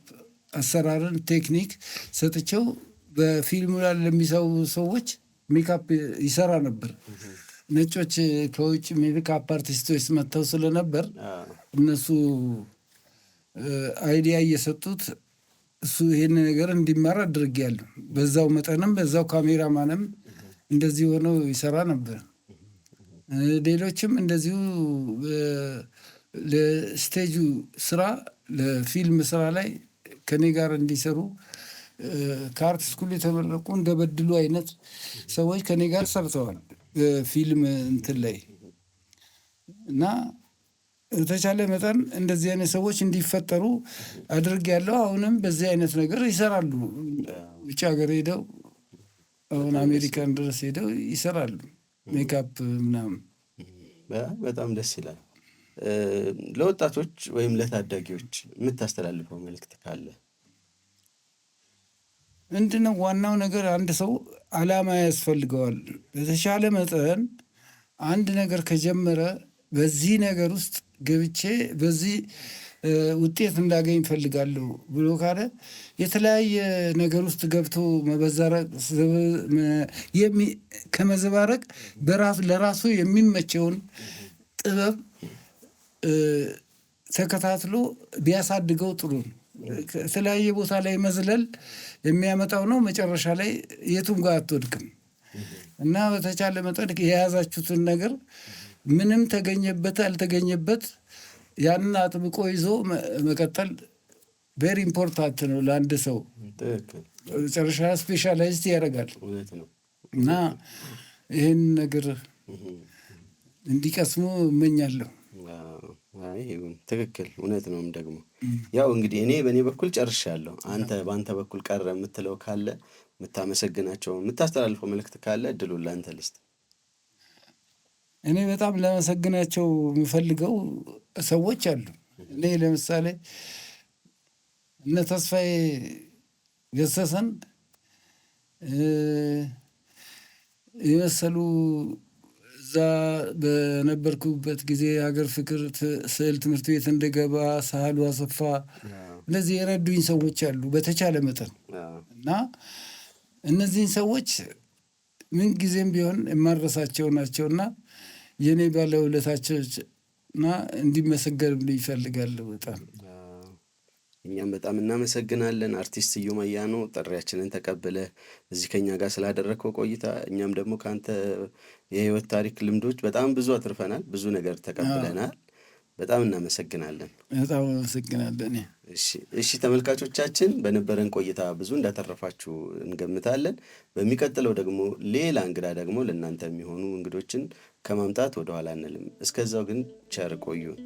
አሰራርን ቴክኒክ ሰጥቼው በፊልሙ ላይ ለሚሰሩ ሰዎች ሜካፕ ይሰራ ነበር። ነጮች ከውጭ ሜካፕ አርቲስቶች መጥተው ስለነበር እነሱ አይዲያ እየሰጡት እሱ ይሄን ነገር እንዲማር አድርጌያለሁ። በዛው መጠንም በዛው ካሜራማንም እንደዚህ ሆኖ ይሰራ ነበር። ሌሎችም እንደዚሁ ለስቴጁ ስራ ለፊልም ስራ ላይ ከኔ ጋር እንዲሰሩ ከአርት ስኩል የተመረቁ እንደ በድሉ አይነት ሰዎች ከኔ ጋር ሰርተዋል ፊልም እንትን ላይ እና በተቻለ መጠን እንደዚህ አይነት ሰዎች እንዲፈጠሩ አድርጌያለሁ። አሁንም በዚህ አይነት ነገር ይሰራሉ። ውጭ ሀገር ሄደው አሁን አሜሪካን ድረስ ሄደው ይሰራሉ ሜካፕ ምናምን። በጣም ደስ ይላል። ለወጣቶች ወይም ለታዳጊዎች የምታስተላልፈው መልእክት ካለ? ምንድነው ዋናው ነገር አንድ ሰው አላማ ያስፈልገዋል። በተሻለ መጠን አንድ ነገር ከጀመረ በዚህ ነገር ውስጥ ገብቼ በዚህ ውጤት እንዳገኝ እፈልጋለሁ ብሎ ካለ የተለያየ ነገር ውስጥ ገብቶ መበዛረቅ ከመዘባረቅ ለራሱ የሚመቸውን ጥበብ ተከታትሎ ቢያሳድገው ጥሩ ነው። የተለያየ ቦታ ላይ መዝለል የሚያመጣው ነው መጨረሻ ላይ የቱም ጋር አትወድቅም እና በተቻለ መጠን የያዛችሁትን ነገር ምንም ተገኘበት አልተገኘበት ያንን አጥብቆ ይዞ መቀጠል ቬሪ ኢምፖርታንት ነው ለአንድ ሰው። መጨረሻ ስፔሻላይዝድ ያደርጋል እና ይህን ነገር እንዲቀስሙ እመኛለሁ። ትክክል፣ እውነት ነውም ደግሞ ያው እንግዲህ እኔ በእኔ በኩል ጨርሻለሁ። አንተ በአንተ በኩል ቀረ የምትለው ካለ የምታመሰግናቸው የምታስተላልፈው መልእክት ካለ እድሉን ለአንተ ልስጥ። እኔ በጣም ለመሰግናቸው የምፈልገው ሰዎች አሉ። እኔ ለምሳሌ እነ ተስፋዬ ገሰሰን የመሰሉ እዛ በነበርኩበት ጊዜ ሀገር ፍቅር ስዕል ትምህርት ቤት እንደገባ ሳህሉ አሰፋ እነዚህ የረዱኝ ሰዎች አሉ በተቻለ መጠን እና እነዚህን ሰዎች ምን ጊዜም ቢሆን የማረሳቸው ናቸውና የኔ ባለውለታቸው እና እንዲመሰገንልኝ ይፈልጋለሁ በጣም። እኛም በጣም እናመሰግናለን አርቲስት ስዩም አያኖ ጥሪያችንን ተቀብለህ እዚህ ከኛ ጋር ስላደረግከው ቆይታ። እኛም ደግሞ ከአንተ የህይወት ታሪክ ልምዶች በጣም ብዙ አትርፈናል፣ ብዙ ነገር ተቀብለናል። በጣም እናመሰግናለን። በጣም እናመሰግናለን። እሺ ተመልካቾቻችን በነበረን ቆይታ ብዙ እንዳተረፋችሁ እንገምታለን። በሚቀጥለው ደግሞ ሌላ እንግዳ ደግሞ ለእናንተ የሚሆኑ እንግዶችን ከማምጣት ወደኋላ አንልም። እስከዛው ግን ቸር ቆዩን።